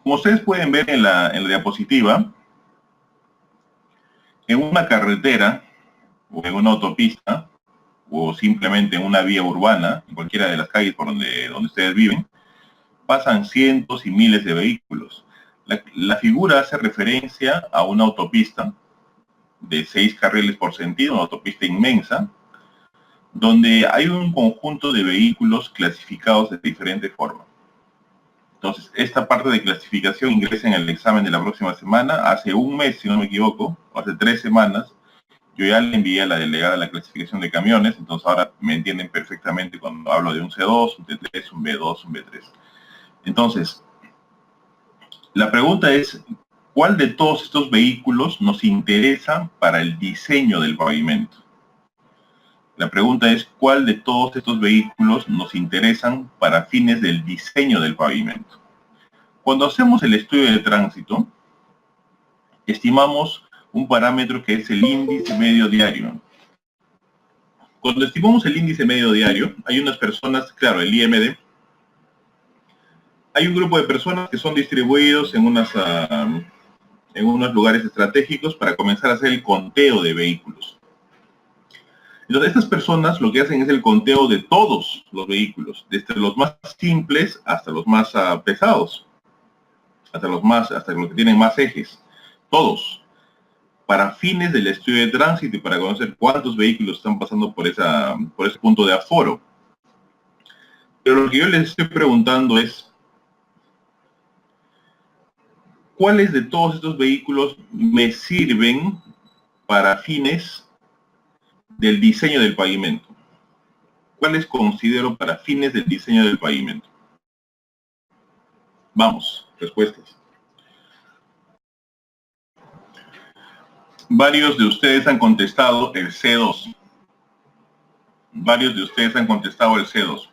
Como ustedes pueden ver en la diapositiva, en una carretera o en una autopista o simplemente en una vía urbana, en cualquiera de las calles por donde ustedes viven, pasan cientos y miles de vehículos. La figura hace referencia a una autopista de 6 carriles por sentido, una autopista inmensa, donde hay un conjunto de vehículos clasificados de diferente forma. Entonces, esta parte de clasificación ingresa en el examen de la próxima semana. Hace un mes, si no me equivoco, o hace 3 semanas, yo ya le envié a la delegada de la clasificación de camiones, entonces ahora me entienden perfectamente cuando hablo de un C2, un T3, un B2, un B3. Entonces, la pregunta es, ¿cuál de todos estos vehículos nos interesa para el diseño del pavimento? La pregunta es, ¿cuál de todos estos vehículos nos interesan para fines del diseño del pavimento? Cuando hacemos el estudio de tránsito, estimamos un parámetro que es el índice medio diario. Cuando estimamos el índice medio diario, hay unas personas, claro, el IMD, hay un grupo de personas que son distribuidos en unos lugares estratégicos para comenzar a hacer el conteo de vehículos. Entonces, estas personas lo que hacen es el conteo de todos los vehículos, desde los más simples hasta los más pesados, hasta los que tienen más ejes, todos, para fines del estudio de tránsito y para conocer cuántos vehículos están pasando por ese punto de aforo. Pero lo que yo les estoy preguntando es, ¿cuáles de todos estos vehículos me sirven para fines del diseño del pavimento? ¿Cuáles considero para fines del diseño del pavimento? Vamos, respuestas. Varios de ustedes han contestado el C2. Varios de ustedes han contestado el C2.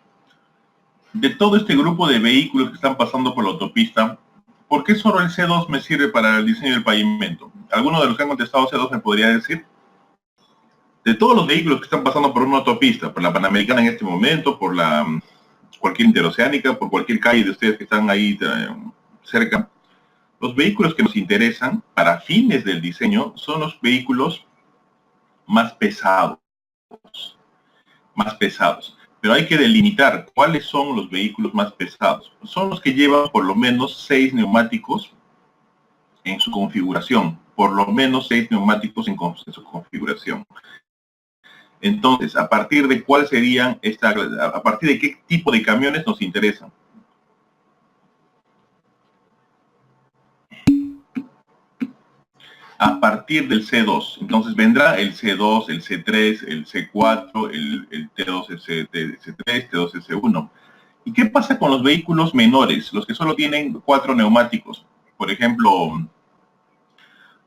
De todo este grupo de vehículos que están pasando por la autopista, ¿por qué solo el C2 me sirve para el diseño del pavimento? ¿Alguno de los que han contestado C2 me podría decir? De todos los vehículos que están pasando por una autopista, por la Panamericana en este momento, por cualquier interoceánica, por cualquier calle de ustedes que están ahí cerca, los vehículos que nos interesan para fines del diseño son los vehículos más pesados. Más pesados. Pero hay que delimitar cuáles son los vehículos más pesados. Son los que llevan por lo menos 6 neumáticos en su configuración. Por lo menos 6 neumáticos en su configuración. Entonces, ¿a partir de cuál serían a partir de qué tipo de camiones nos interesan? A partir del C2. Entonces vendrá el C2, el C3, el C4, el T2, el C3, T2, el C1. ¿Y qué pasa con los vehículos menores? Los que solo tienen 4 neumáticos. Por ejemplo,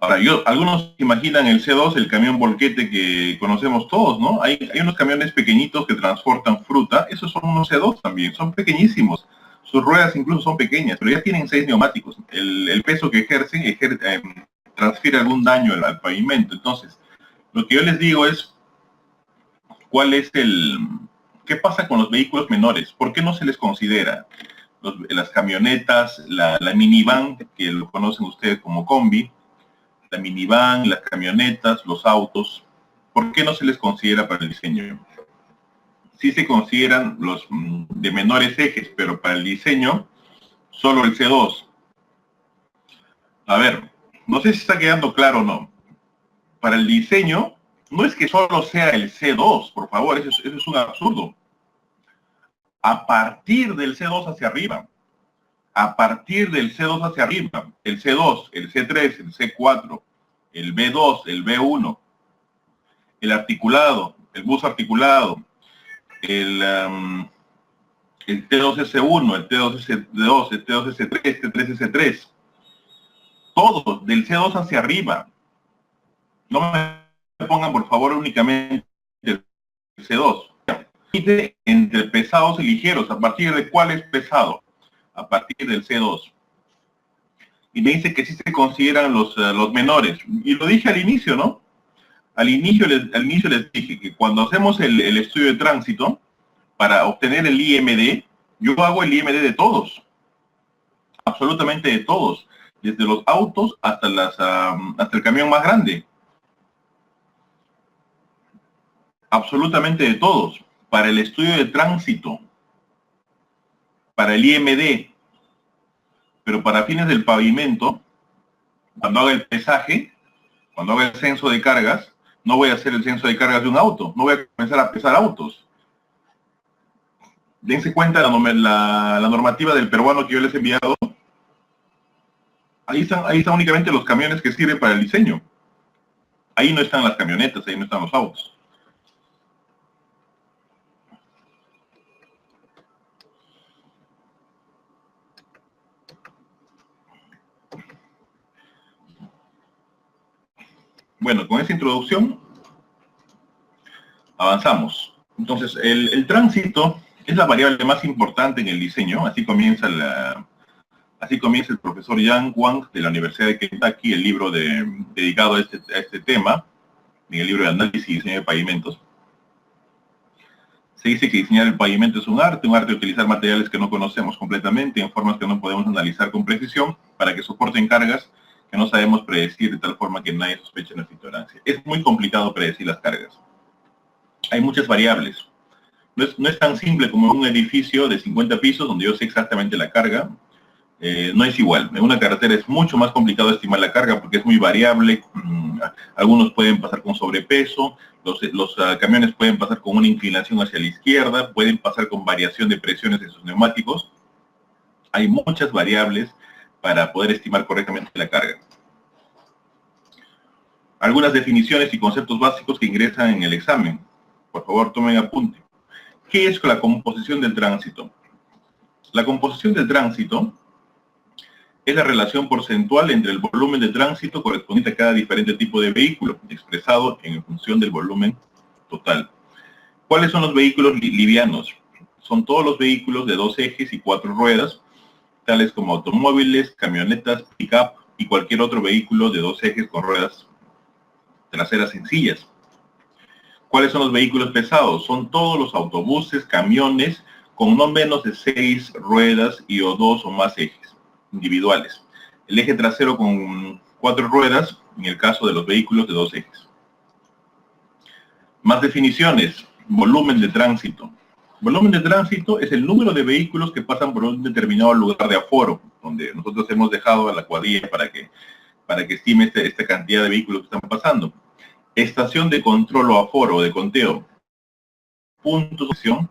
ahora, algunos imaginan el C2, el camión volquete que conocemos todos, ¿no? Hay unos camiones pequeñitos que transportan fruta, esos son unos C2 también, son pequeñísimos. Sus ruedas incluso son pequeñas, pero ya tienen 6 neumáticos. El peso que ejercen transfiere algún daño al pavimento. Entonces, lo que yo les digo es, ¿qué pasa con los vehículos menores? ¿Por qué no se les considera? Las camionetas, la minivan, que lo conocen ustedes como combi, la minivan, las camionetas, los autos, ¿por qué no se les considera para el diseño? Sí se consideran los de menores ejes, pero para el diseño, solo el C2. A ver, no sé si está quedando claro o no. Para el diseño, no es que solo sea el C2, por favor, eso es un absurdo. A partir del C2 hacia arriba, a partir del C2 hacia arriba, el C2, el C3, el C4, el B2, el B1, el articulado, el bus articulado, el T2S1, el T2S2, el T2S3, T3S3, todo del C2 hacia arriba. No me pongan, por favor, únicamente el C2. Entre pesados y ligeros, ¿a partir de cuál es pesado? A partir del C2. Y me dice que sí se consideran los menores. Y lo dije al inicio, ¿no? Al inicio les dije que cuando hacemos el estudio de tránsito, para obtener el IMD, yo hago el IMD de todos. absolutamente de todos, desde los autos hasta hasta el camión más grande. Absolutamente de todos. Para el estudio de tránsito, para el IMD, pero para fines del pavimento, cuando haga el pesaje, cuando haga el censo de cargas, no voy a hacer el censo de cargas de un auto, no voy a comenzar a pesar autos. Dense cuenta la normativa del peruano que yo les he enviado. Ahí están únicamente los camiones que sirven para el diseño. Ahí no están las camionetas, ahí no están los autos. Bueno, con esta introducción avanzamos. Entonces, el tránsito es la variable más importante en el diseño. Así comienza el profesor Yang Wang de la Universidad de Kentucky, el libro dedicado a este tema, en el libro de análisis y diseño de pavimentos. Se dice que diseñar el pavimento es un arte de utilizar materiales que no conocemos completamente en formas que no podemos analizar con precisión para que soporten cargas que no sabemos predecir de tal forma que nadie sospeche nuestra ignorancia. Es muy complicado predecir las cargas. Hay muchas variables. No es tan simple como en un edificio de 50 pisos donde yo sé exactamente la carga. No es igual. En una carretera es mucho más complicado estimar la carga porque es muy variable. Algunos pueden pasar con sobrepeso, los camiones pueden pasar con una inclinación hacia la izquierda, pueden pasar con variación de presiones en sus neumáticos. Hay muchas variables para poder estimar correctamente la carga. Algunas definiciones y conceptos básicos que ingresan en el examen. Por favor, tomen apunte. ¿Qué es la composición del tránsito? La composición del tránsito es la relación porcentual entre el volumen de tránsito correspondiente a cada diferente tipo de vehículo, expresado en función del volumen total. ¿Cuáles son los vehículos livianos? Son todos los vehículos de 2 ejes y 4 ruedas, tales como automóviles, camionetas, pick-up y cualquier otro vehículo de 2 ejes con ruedas traseras sencillas. ¿Cuáles son los vehículos pesados? Son todos los autobuses, camiones con no menos de 6 ruedas y o 2 o más ejes individuales. El eje trasero con 4 ruedas en el caso de los vehículos de 2 ejes. Más definiciones. Volumen de tránsito. Volumen de tránsito es el número de vehículos que pasan por un determinado lugar de aforo, donde nosotros hemos dejado a la cuadrilla para que estime esta cantidad de vehículos que están pasando. Estación de control o aforo, de conteo. Puntos de sección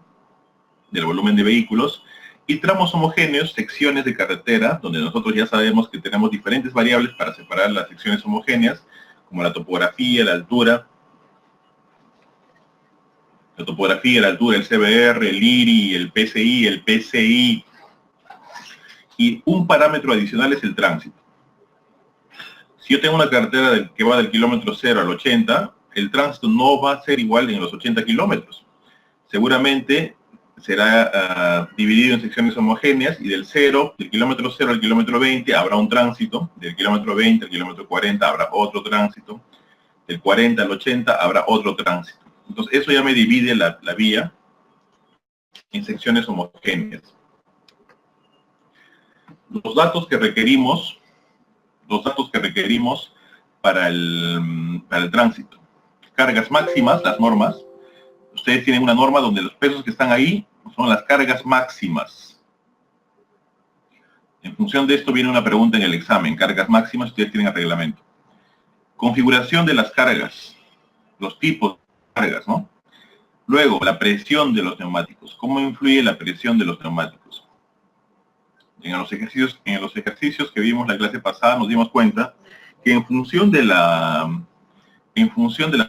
del volumen de vehículos. Y tramos homogéneos, secciones de carretera, donde nosotros ya sabemos que tenemos diferentes variables para separar las secciones homogéneas, como la topografía, la altura, el CBR, el IRI, el PCI, el PCI. Y un parámetro adicional es el tránsito. Si yo tengo una carretera que va del kilómetro 0 al 80, el tránsito no va a ser igual en los 80 kilómetros. Seguramente será dividido en secciones homogéneas y del kilómetro 0 al kilómetro 20 habrá un tránsito, del kilómetro 20 al kilómetro 40 habrá otro tránsito, del 40 al 80 habrá otro tránsito. Entonces eso ya me divide la vía en secciones homogéneas. Los datos que requerimos para el tránsito. Cargas máximas, las normas. Ustedes tienen una norma donde los pesos que están ahí son las cargas máximas. En función de esto viene una pregunta en el examen. Cargas máximas, ustedes tienen el reglamento. Configuración de las cargas. Los tipos de cargas, ¿no? Luego, la presión de los neumáticos. ¿Cómo influye la presión de los neumáticos? En los ejercicios que vimos la clase pasada nos dimos cuenta que en función de la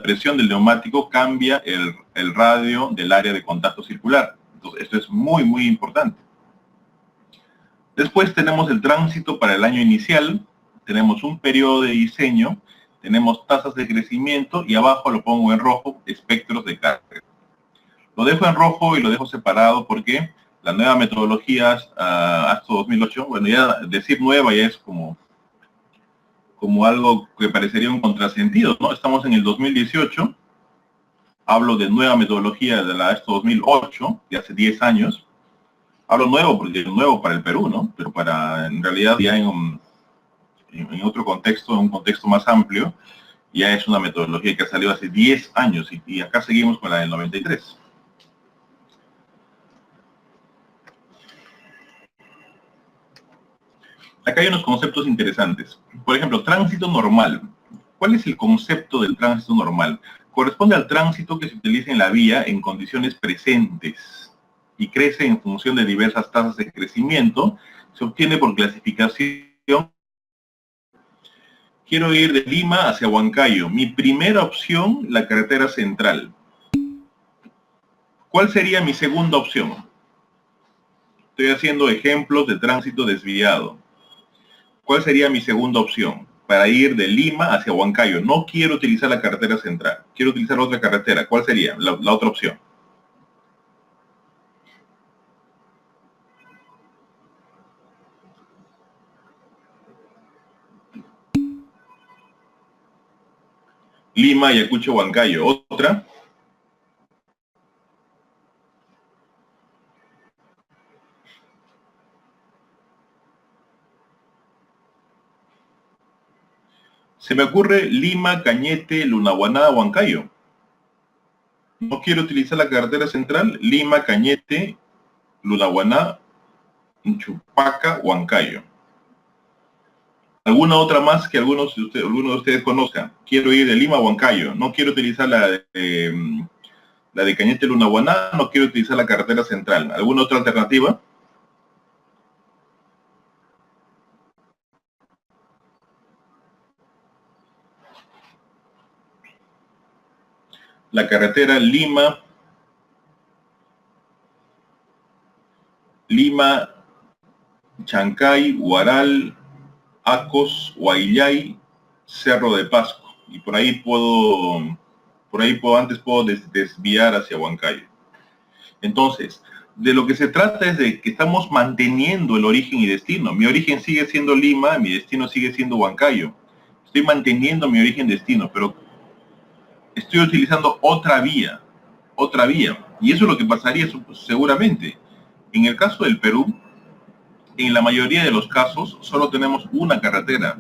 presión del neumático cambia el radio del área de contacto circular. Entonces, esto es muy, muy importante. Después tenemos el tránsito para el año inicial, tenemos un periodo de diseño, tenemos tasas de crecimiento y abajo lo pongo en rojo, espectros de carga. Lo dejo en rojo y lo dejo separado porque la nueva metodología ASTO 2008, bueno, ya decir nueva ya es como algo que parecería un contrasentido, ¿no? Estamos en el 2018, hablo de nueva metodología de la ASTO 2008, de hace 10 años, Hablo nuevo porque es nuevo para el Perú, ¿no? Pero en realidad ya en otro contexto, en un contexto más amplio, ya es una metodología que ha salido hace 10 años y acá seguimos con la del 93. Acá hay unos conceptos interesantes. Por ejemplo, tránsito normal. ¿Cuál es el concepto del tránsito normal? Corresponde al tránsito que se utiliza en la vía en condiciones presentes y crece en función de diversas tasas de crecimiento. Se obtiene por clasificación. Quiero ir de Lima hacia Huancayo. Mi primera opción, la carretera central. ¿Cuál sería mi segunda opción? Estoy haciendo ejemplos de tránsito desviado. ¿Cuál sería mi segunda opción? Para ir de Lima hacia Huancayo. No quiero utilizar la carretera central. Quiero utilizar otra carretera. ¿Cuál sería la otra opción? Lima, Ayacucho, Huancayo. ¿Otra? Se me ocurre Lima, Cañete, Lunahuaná, Huancayo. No quiero utilizar la carretera central. Lima, Cañete, Lunahuaná, Chupaca, Huancayo. ¿Alguna otra más que alguno de ustedes conozcan? Quiero ir de Lima a Huancayo. No quiero utilizar la de Cañete Lunahuaná, no quiero utilizar la carretera central. ¿Alguna otra alternativa? La carretera Lima, Chancay, Huaral, Acos, Huayllay, Cerro de Pasco. Y antes puedo desviar hacia Huancayo. Entonces, de lo que se trata es de que estamos manteniendo el origen y destino. Mi origen sigue siendo Lima, mi destino sigue siendo Huancayo. Estoy manteniendo mi origen y destino, pero estoy utilizando otra vía. Y eso es lo que pasaría seguramente. En el caso del Perú, en la mayoría de los casos, solo tenemos una carretera.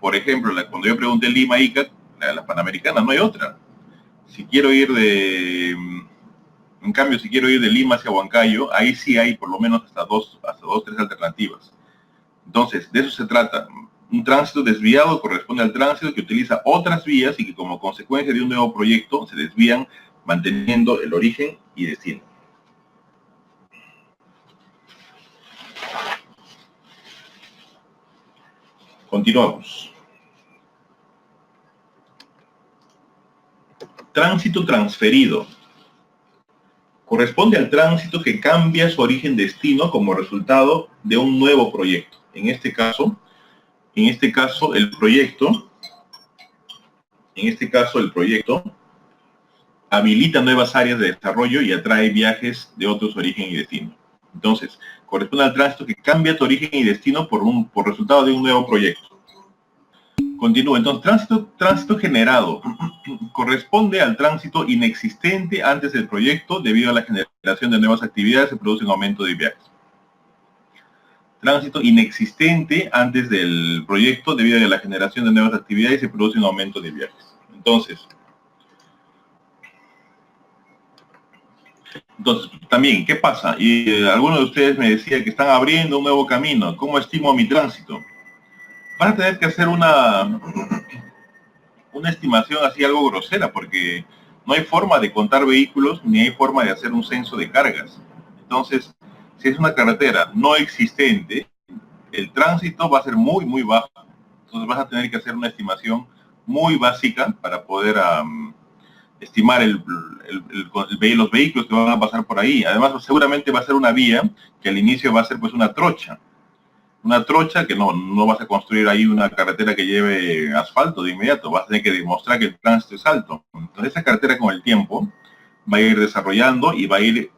Por ejemplo, cuando yo pregunté Lima-Ica, la Panamericana, no hay otra. Si quiero ir en cambio, si quiero ir de Lima hacia Huancayo, ahí sí hay por lo menos hasta dos, tres alternativas. Entonces, de eso se trata. Un tránsito desviado corresponde al tránsito que utiliza otras vías y que como consecuencia de un nuevo proyecto se desvían manteniendo el origen y destino. Continuamos. Tránsito transferido. Corresponde al tránsito que cambia su origen-destino como resultado de un nuevo proyecto. En este caso, el proyecto habilita nuevas áreas de desarrollo y atrae viajes de otros origen y destino. Entonces, corresponde al tránsito que cambia tu origen y destino por resultado de un nuevo proyecto. Continúo. Entonces, tránsito generado corresponde al tránsito inexistente antes del proyecto. Debido a la generación de nuevas actividades se produce un aumento de viajes. Tránsito inexistente antes del proyecto. Debido a la generación de nuevas actividades se produce un aumento de viajes. Entonces, también, ¿qué pasa? Y algunos de ustedes me decían que están abriendo un nuevo camino. ¿Cómo estimo mi tránsito? Van a tener que hacer una estimación así algo grosera, porque no hay forma de contar vehículos ni hay forma de hacer un censo de cargas. Entonces, si es una carretera no existente, el tránsito va a ser muy, muy bajo. Entonces vas a tener que hacer una estimación muy básica para poder estimar los vehículos que van a pasar por ahí. Además, seguramente va a ser una vía que al inicio va a ser pues una trocha que no vas a construir ahí una carretera que lleve asfalto de inmediato, vas a tener que demostrar que el tránsito es alto. Entonces esa carretera con el tiempo va a ir desarrollando y va a ir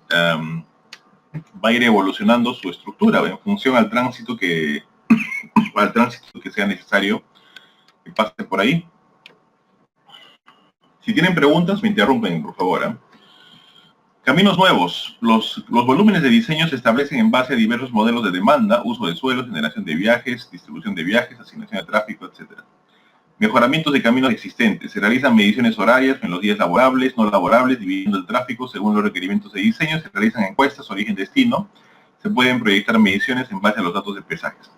evolucionando su estructura en función al tránsito que sea necesario que pase por ahí. Si tienen preguntas, me interrumpen, por favor. Caminos nuevos. Los volúmenes de diseño se establecen en base a diversos modelos de demanda, uso de suelo, generación de viajes, distribución de viajes, asignación de tráfico, etc. Mejoramientos de caminos existentes. Se realizan mediciones horarias en los días laborables, no laborables, dividiendo el tráfico según los requerimientos de diseño. Se realizan encuestas, origen-destino. Se pueden proyectar mediciones en base a los datos de pesajes.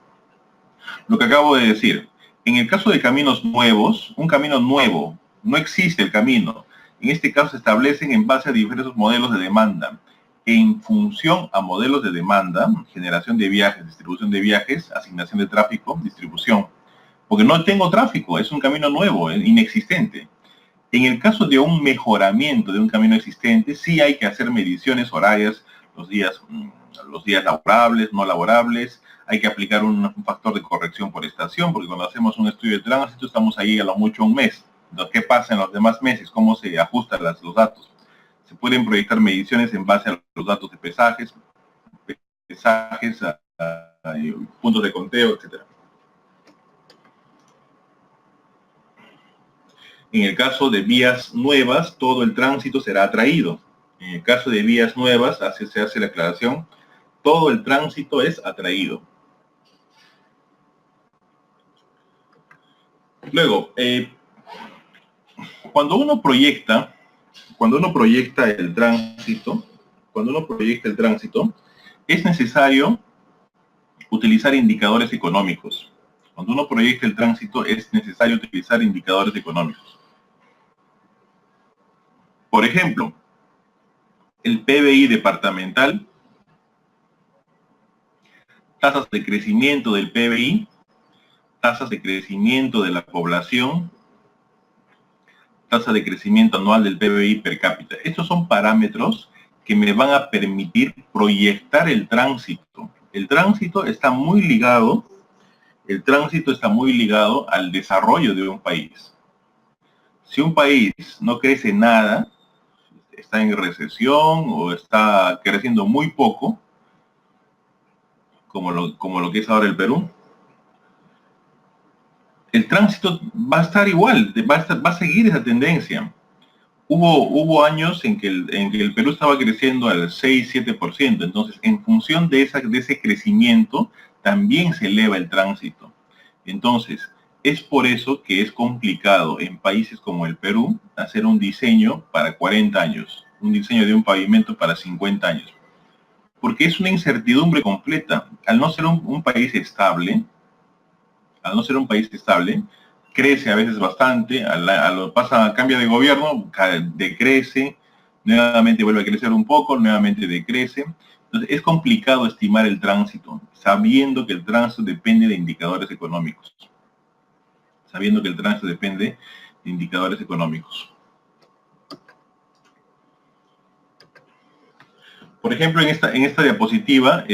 Lo que acabo de decir. En el caso de caminos nuevos, un camino nuevo, no existe el camino. En este caso se establecen en base a diversos modelos de demanda. En función a modelos de demanda, generación de viajes, distribución de viajes, asignación de tráfico, distribución. Porque no tengo tráfico, es un camino nuevo, inexistente. En el caso de un mejoramiento de un camino existente, sí hay que hacer mediciones horarias, los días laborables, no laborables. Hay que aplicar un factor de corrección por estación, porque cuando hacemos un estudio de tránsito estamos ahí a lo mucho un mes. ¿Qué pasa en los demás meses? ¿Cómo se ajustan los datos? Se pueden proyectar mediciones en base a los datos de pesajes, puntos de conteo, etc. En el caso de vías nuevas, todo el tránsito será atraído. En el caso de vías nuevas, se hace la aclaración, todo el tránsito es atraído. Luego, cuando uno proyecta el tránsito, es necesario utilizar indicadores económicos. Cuando uno proyecta el tránsito, es necesario utilizar indicadores económicos. Por ejemplo, el PBI departamental, tasas de crecimiento del PBI, tasas de crecimiento de la población, tasa de crecimiento anual del PBI per cápita. Estos son parámetros que me van a permitir proyectar el tránsito. El tránsito está muy ligado al desarrollo de un país. Si un país no crece nada, está en recesión o está creciendo muy poco, como lo que es ahora el Perú, el tránsito va a estar igual, va a seguir esa tendencia. Hubo años en que el Perú estaba creciendo al 6-7%, entonces en función de ese crecimiento también se eleva el tránsito. Entonces, es por eso que es complicado en países como el Perú hacer un diseño para 40 años, un diseño de un pavimento para 50 años, porque es una incertidumbre completa. Al no ser un país estable, crece a veces bastante, cambia de gobierno, decrece, nuevamente vuelve a crecer un poco, nuevamente decrece. Entonces es complicado estimar el tránsito, sabiendo que el tránsito depende de indicadores económicos. Por ejemplo, en esta diapositiva,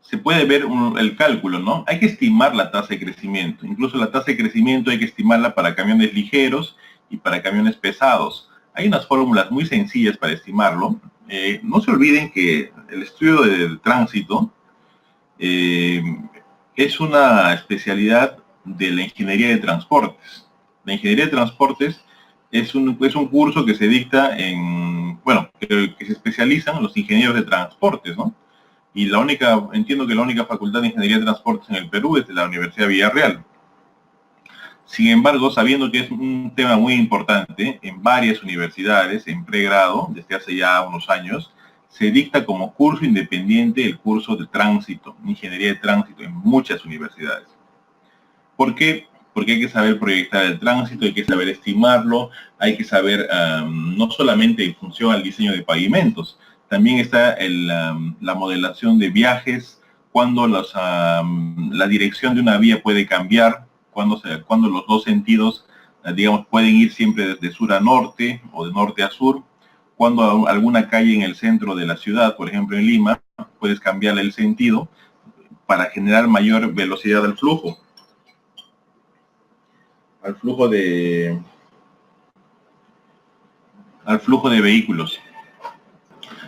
se puede ver el cálculo, ¿no? Hay que estimar la tasa de crecimiento. Incluso la tasa de crecimiento hay que estimarla para camiones ligeros y para camiones pesados. Hay unas fórmulas muy sencillas para estimarlo. No se olviden que el estudio del tránsito es una especialidad de la ingeniería de transportes. La ingeniería de transportes es un curso que se dicta que se especializan los ingenieros de transportes, ¿no? Y entiendo que la única facultad de ingeniería de transportes en el Perú es de la Universidad de Villarreal. Sin embargo, sabiendo que es un tema muy importante, en varias universidades, en pregrado, desde hace ya unos años, se dicta como curso independiente el curso de tránsito, ingeniería de tránsito, en muchas universidades. ¿Por qué? Porque hay que saber proyectar el tránsito, hay que saber estimarlo, hay que saber no solamente en función al diseño de pavimentos, también está la modelación de viajes, cuando la dirección de una vía puede cambiar, cuando los dos sentidos, digamos, pueden ir siempre desde sur a norte o de norte a sur, cuando alguna calle en el centro de la ciudad, por ejemplo en Lima, puedes cambiarle el sentido para generar mayor velocidad al flujo de vehículos.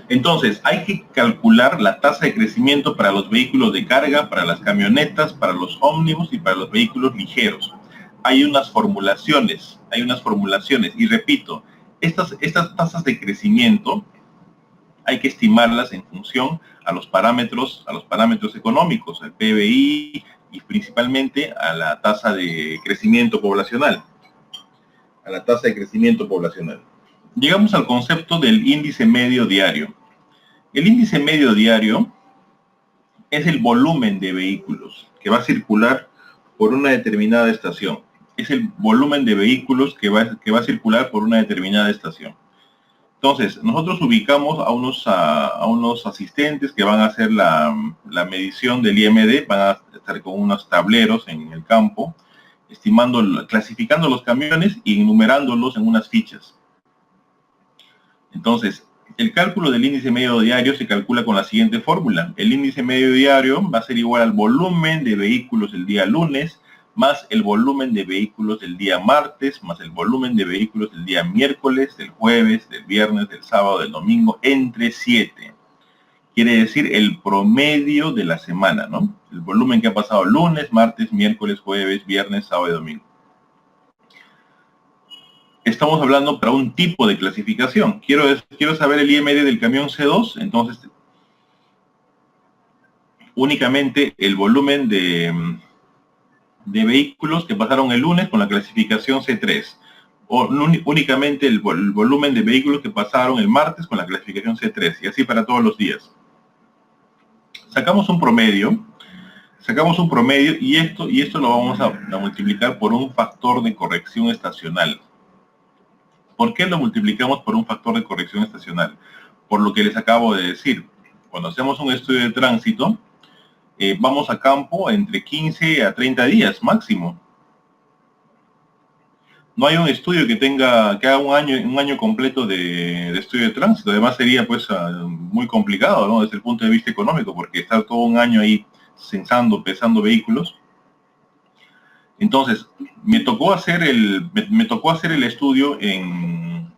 Entonces, hay que calcular la tasa de crecimiento para los vehículos de carga, para las camionetas, para los ómnibus y para los vehículos ligeros. Hay unas formulaciones, y repito, Estas tasas de crecimiento hay que estimarlas en función a los parámetros económicos, el PBI y principalmente a la tasa de crecimiento poblacional. Llegamos al concepto del índice medio diario. El índice medio diario es el volumen de vehículos que va a circular por una determinada estación. Es el volumen de vehículos que va a circular por una determinada estación. Entonces, nosotros ubicamos a unos asistentes que van a hacer la medición del IMD, van a estar con unos tableros en el campo, clasificando los camiones y enumerándolos en unas fichas. Entonces, el cálculo del índice medio diario se calcula con la siguiente fórmula. El índice medio diario va a ser igual al volumen de vehículos el día lunes, más el volumen de vehículos del día martes, más el volumen de vehículos del día miércoles, del jueves, del viernes, del sábado, del domingo, entre 7. Quiere decir el promedio de la semana, ¿no? El volumen que ha pasado lunes, martes, miércoles, jueves, viernes, sábado y domingo. Estamos hablando para un tipo de clasificación. Quiero saber el IMD del camión C2, entonces únicamente el volumen de vehículos que pasaron el lunes con la clasificación C3, o únicamente el volumen de vehículos que pasaron el martes con la clasificación C3, y así para todos los días. Sacamos un promedio y esto lo vamos a multiplicar por un factor de corrección estacional. ¿Por qué lo multiplicamos por un factor de corrección estacional? Por lo que les acabo de decir. Cuando hacemos un estudio de tránsito, vamos a campo entre 15 a 30 días máximo. No hay un estudio que haga un año completo de estudio de tránsito. Además sería pues muy complicado, ¿no? Desde el punto de vista económico, porque estar todo un año ahí censando, pesando vehículos. Entonces, me tocó hacer el estudio en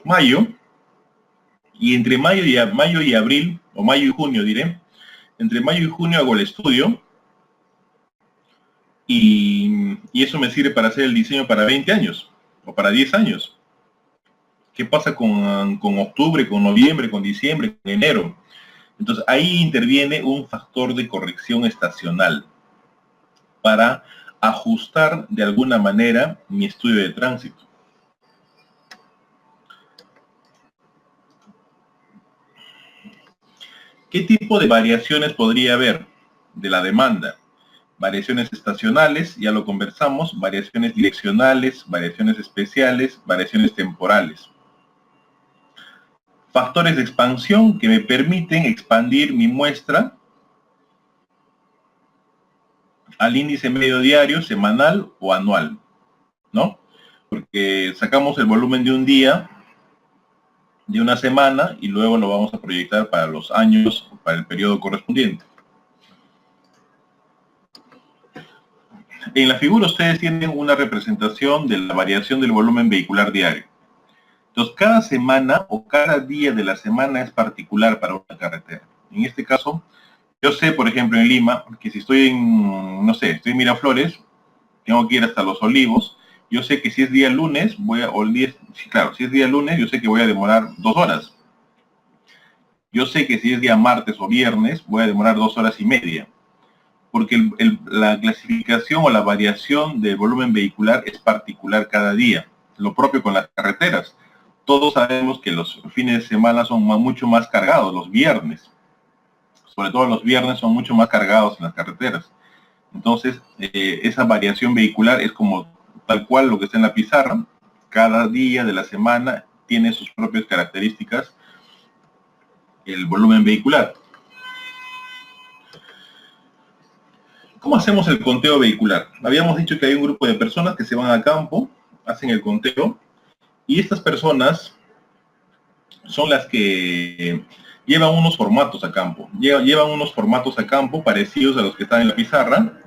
mayo, y entre mayo y abril, o mayo y junio diré, entre mayo y junio hago el estudio, y eso me sirve para hacer el diseño para 20 años, o para 10 años. ¿Qué pasa con octubre, con noviembre, con diciembre, con enero? Entonces ahí interviene un factor de corrección estacional para ajustar de alguna manera mi estudio de tránsito. ¿Qué tipo de variaciones podría haber de la demanda? Variaciones estacionales, ya lo conversamos, variaciones direccionales, variaciones especiales, variaciones temporales. Factores de expansión que me permiten expandir mi muestra al índice medio diario, semanal o anual, ¿no? Porque sacamos el volumen de un día, de una semana, y luego lo vamos a proyectar para los años, para el periodo correspondiente. En la figura ustedes tienen una representación de la variación del volumen vehicular diario. Entonces, cada semana o cada día de la semana es particular para una carretera. En este caso, yo sé, por ejemplo, en Lima, que si estoy estoy en Miraflores, tengo que ir hasta Los Olivos. Yo sé que si es día lunes, si es día lunes, yo sé que voy a demorar 2 horas. Yo sé que si es día martes o viernes, voy a demorar 2 horas y media. Porque la clasificación o la variación del volumen vehicular es particular cada día. Lo propio con las carreteras. Todos sabemos que los fines de semana son mucho más cargados, los viernes. Sobre todo los viernes son mucho más cargados en las carreteras. Entonces, esa variación vehicular es como tal cual lo que está en la pizarra. Cada día de la semana tiene sus propias características el volumen vehicular. ¿Cómo hacemos el conteo vehicular? Habíamos dicho que hay un grupo de personas que se van a campo, hacen el conteo, y estas personas son las que llevan unos formatos a campo. Llevan unos formatos a campo parecidos a los que están en la pizarra.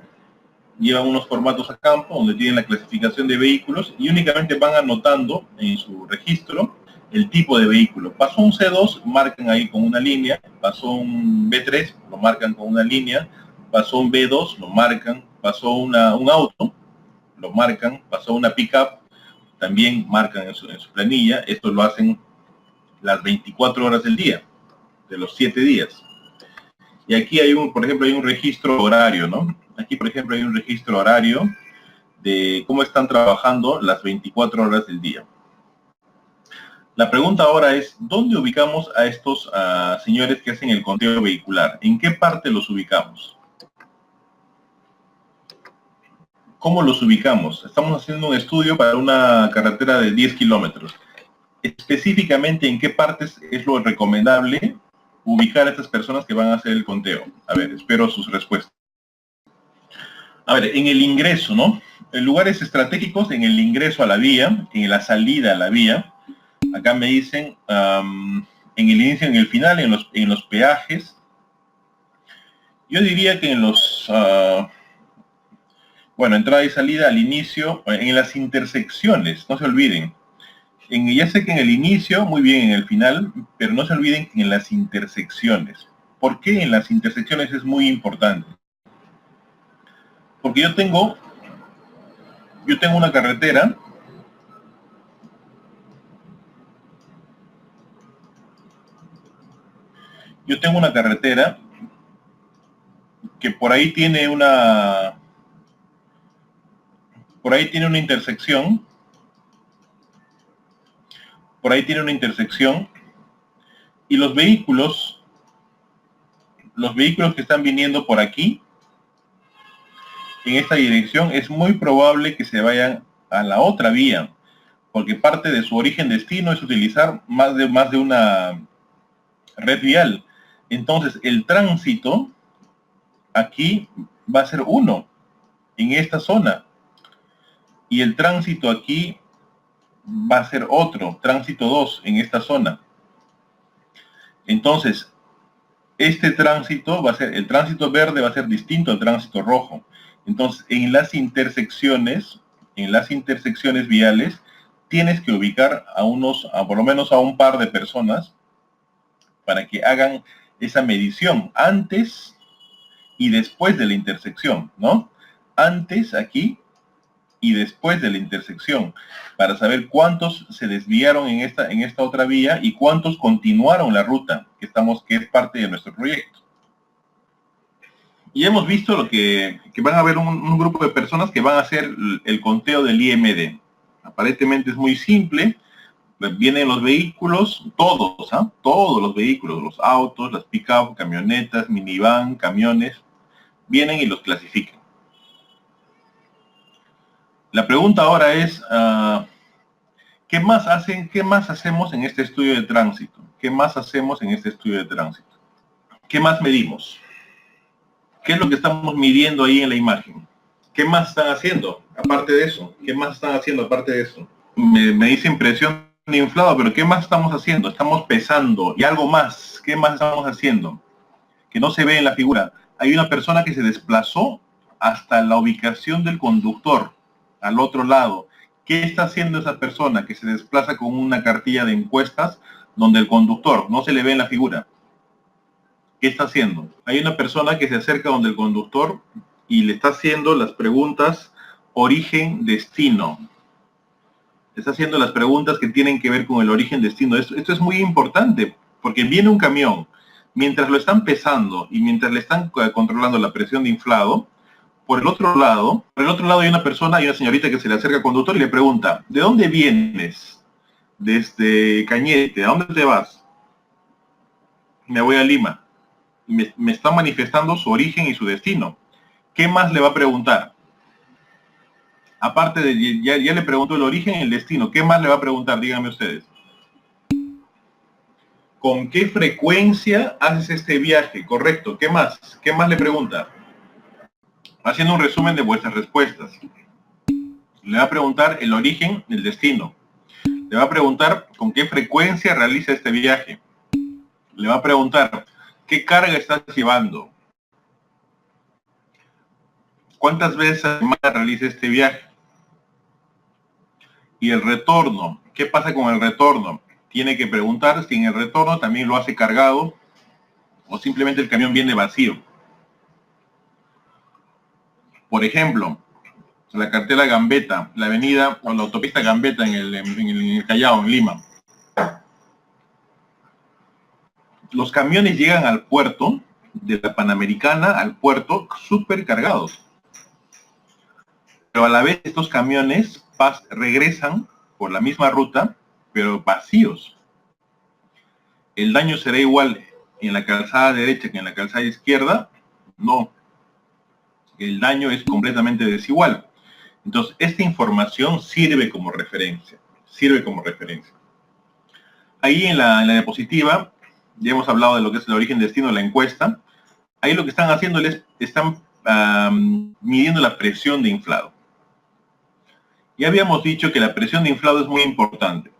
Llevan unos formatos a campo donde tienen la clasificación de vehículos y únicamente van anotando en su registro el tipo de vehículo. Pasó un C2, marcan ahí con una línea. Pasó un B3, lo marcan con una línea. Pasó un B2, lo marcan. Pasó un auto, lo marcan. Pasó una pickup, también marcan en su planilla. Esto lo hacen las 24 horas del día, de los 7 días. Y aquí hay por ejemplo, hay un registro horario, ¿no? Aquí, por ejemplo, hay un registro horario de cómo están trabajando las 24 horas del día. La pregunta ahora es, ¿dónde ubicamos a estos señores que hacen el conteo vehicular? ¿En qué parte los ubicamos? ¿Cómo los ubicamos? Estamos haciendo un estudio para una carretera de 10 kilómetros. Específicamente, ¿en qué partes es lo recomendable ubicar a estas personas que van a hacer el conteo? A ver, espero sus respuestas. A ver, en el ingreso, ¿no? En lugares estratégicos, en el ingreso a la vía, en la salida a la vía. Acá me dicen, en el inicio, en el final, en los peajes. Yo diría que en los... bueno, entrada y salida al inicio, en las intersecciones, no se olviden. Ya sé que en el inicio, muy bien, en el final, pero no se olviden que en las intersecciones. ¿Por qué en las intersecciones es muy importante? Porque yo tengo una carretera que por ahí tiene una intersección, y los vehículos que están viniendo por aquí, en esta dirección, es muy probable que se vayan a la otra vía, porque parte de su origen-destino es utilizar más de una red vial. Entonces, el tránsito aquí va a ser 1 en esta zona, y el tránsito aquí va a ser otro, tránsito 2 en esta zona. Entonces, este tránsito el tránsito verde va a ser distinto al tránsito rojo. Entonces, en las intersecciones viales, tienes que ubicar por lo menos a un par de personas para que hagan esa medición antes y después de la intersección, ¿no? Antes aquí y después de la intersección, para saber cuántos se desviaron en esta otra vía y cuántos continuaron la ruta que es parte de nuestro proyecto. Y hemos visto que van a haber un grupo de personas que van a hacer el conteo del IMD. Aparentemente es muy simple. Vienen los vehículos, todos, todos los vehículos, los autos, las pick-up, camionetas, minivan, camiones, vienen y los clasifican. La pregunta ahora es, ¿qué más hacemos en este estudio de tránsito? ¿Qué más hacemos en este estudio de tránsito? ¿Qué más medimos? ¿Qué es lo que estamos midiendo ahí en la imagen? ¿Qué más están haciendo aparte de eso? ¿Qué más están haciendo aparte de eso? Me dice impresión de inflado, pero ¿qué más estamos haciendo? Estamos pesando y algo más. ¿Qué más estamos haciendo? Que no se ve en la figura. Hay una persona que se desplazó hasta la ubicación del conductor, al otro lado. ¿Qué está haciendo esa persona que se desplaza con una cartilla de encuestas donde el conductor no se le ve en la figura? ¿Qué está haciendo? Hay una persona que se acerca donde el conductor y le está haciendo las preguntas origen-destino. Está haciendo las preguntas que tienen que ver con el origen-destino. Esto es muy importante, porque viene un camión, mientras lo están pesando y mientras le están controlando la presión de inflado, por el otro lado hay una persona, hay una señorita que se le acerca al conductor y le pregunta, ¿de dónde vienes? Desde Cañete, ¿a dónde te vas? Me voy a Lima. Me está manifestando su origen y su destino. ¿Qué más le va a preguntar? Aparte de, ya le preguntó el origen y el destino, ¿qué más le va a preguntar? Díganme ustedes. ¿Con qué frecuencia haces este viaje? Correcto. ¿Qué más? ¿Qué más le pregunta? Haciendo un resumen de vuestras respuestas. Le va a preguntar el origen, el destino. Le va a preguntar con qué frecuencia realiza este viaje. Le va a preguntar qué carga estás llevando. ¿Cuántas veces a la semana realiza este viaje? Y el retorno. ¿Qué pasa con el retorno? Tiene que preguntar si en el retorno también lo hace cargado o simplemente el camión viene vacío. Por ejemplo, la carretera Gambetta, la avenida o la autopista Gambetta en el Callao, en Lima. Los camiones llegan al puerto, de la Panamericana al puerto, súper cargados. Pero a la vez estos camiones regresan por la misma ruta, pero vacíos. ¿El daño será igual en la calzada derecha que en la calzada izquierda? No. El daño es completamente desigual. Entonces, esta información sirve como referencia. Sirve como referencia. Ahí en la diapositiva, ya hemos hablado de lo que es el origen-destino de la encuesta. Ahí lo que están haciendo es, están midiendo la presión de inflado. Ya habíamos dicho que la presión de inflado es muy importante.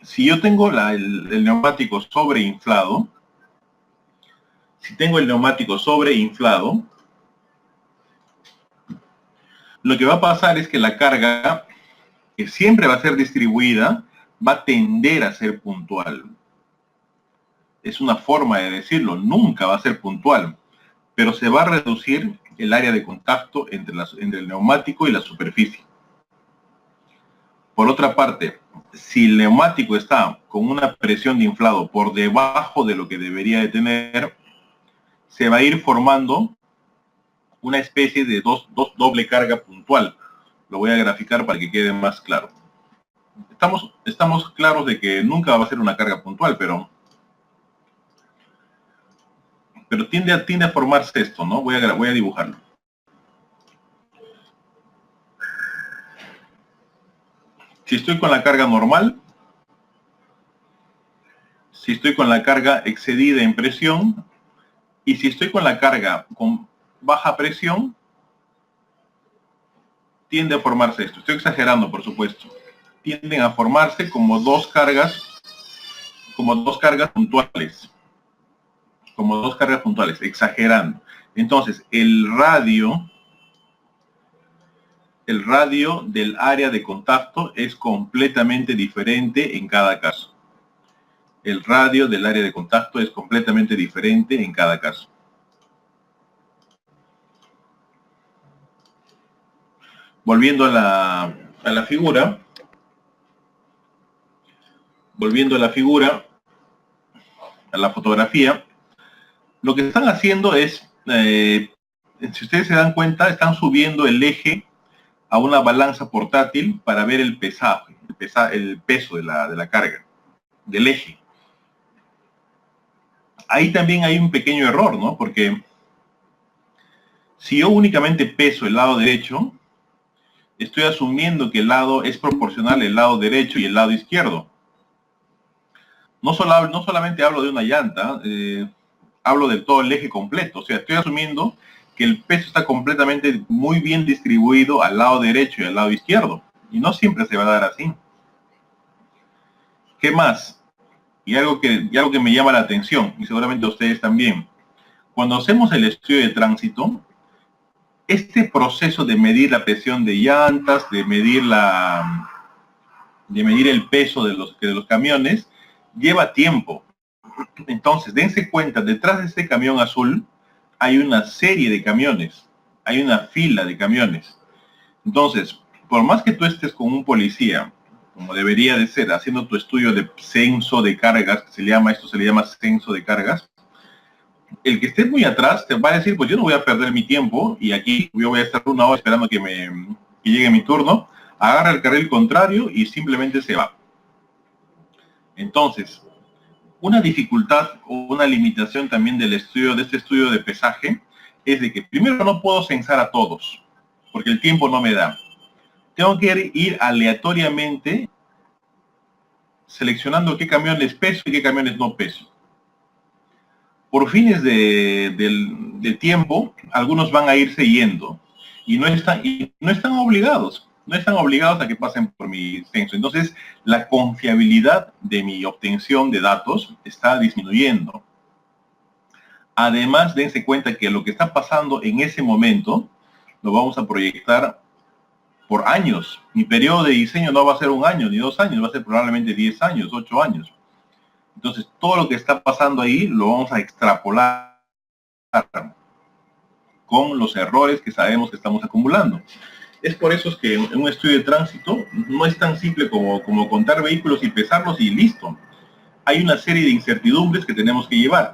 Si yo tengo el neumático sobreinflado, lo que va a pasar es que la carga, que siempre va a ser distribuida, va a tender a ser puntual. Es una forma de decirlo, nunca va a ser puntual, pero se va a reducir el área de contacto entre el neumático y la superficie. Por otra parte, si el neumático está con una presión de inflado por debajo de lo que debería de tener, se va a ir formando una especie de doble carga puntual. Lo voy a graficar para que quede más claro. Estamos claros de que nunca va a ser una carga puntual, pero tiende a formarse esto, ¿no? Voy a dibujarlo. Si estoy con la carga normal, si estoy con la carga excedida en presión, y si estoy con la carga con baja presión, tiende a formarse esto. Estoy exagerando, por supuesto. Tienden a formarse como dos cargas puntuales. Como dos cargas puntuales, exagerando. Entonces, el radio del área de contacto es completamente diferente en cada caso. El radio del área de contacto es completamente diferente en cada caso. Volviendo a la figura, a la fotografía, lo que están haciendo es, si ustedes se dan cuenta, están subiendo el eje a una balanza portátil para ver el pesaje, el peso de la carga, del eje. Ahí también hay un pequeño error, ¿no? Porque si yo únicamente peso el lado derecho, estoy asumiendo que el lado es proporcional el lado derecho y el lado izquierdo. No solamente hablo de una llanta, hablo de todo el eje completo. O sea, estoy asumiendo que el peso está completamente muy bien distribuido al lado derecho y al lado izquierdo. Y no siempre se va a dar así. ¿Qué más? Y algo que me llama la atención, y seguramente a ustedes también. Cuando hacemos el estudio de tránsito, este proceso de medir la presión de llantas, de medir el peso de los camiones, lleva tiempo. Entonces, dense cuenta, detrás de este camión azul hay una serie de camiones, hay una fila de camiones. Entonces, por más que tú estés con un policía, como debería de ser, haciendo tu estudio de censo de cargas, que se le llama censo de cargas, el que esté muy atrás te va a decir, pues yo no voy a perder mi tiempo y aquí yo voy a estar una hora esperando que llegue mi turno, agarra el carril contrario y simplemente se va. Entonces, una dificultad o una limitación también de este estudio de pesaje es de que primero no puedo censar a todos, porque el tiempo no me da. Tengo que ir aleatoriamente seleccionando qué camiones peso y qué camiones no peso. Por fines de tiempo, algunos van a irse yendo y no están obligados. No están obligados a que pasen por mi censo. Entonces, la confiabilidad de mi obtención de datos está disminuyendo. Además, dense cuenta que lo que está pasando en ese momento lo vamos a proyectar por años. Mi periodo de diseño no va a ser 1 año ni 2 años, va a ser probablemente 10 años, 8 años. Entonces, todo lo que está pasando ahí lo vamos a extrapolar con los errores que sabemos que estamos acumulando. Es por eso es que en un estudio de tránsito no es tan simple como contar vehículos y pesarlos y listo. Hay una serie de incertidumbres que tenemos que llevar.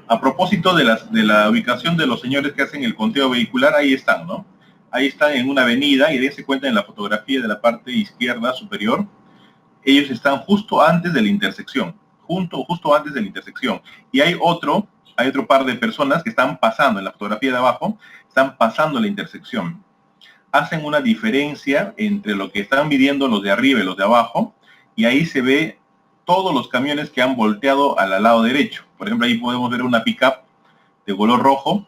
A propósito de la ubicación de los señores que hacen el conteo vehicular, ahí están, ¿no? Ahí están en una avenida y dense cuenta en la fotografía de la parte izquierda superior, ellos están justo antes de la intersección, justo antes de la intersección. Y hay otro par de personas que están pasando, en la fotografía de abajo, están pasando la intersección. Hacen una diferencia entre lo que están midiendo los de arriba y los de abajo, y ahí se ve todos los camiones que han volteado al lado derecho. Por ejemplo, ahí podemos ver una pickup de color rojo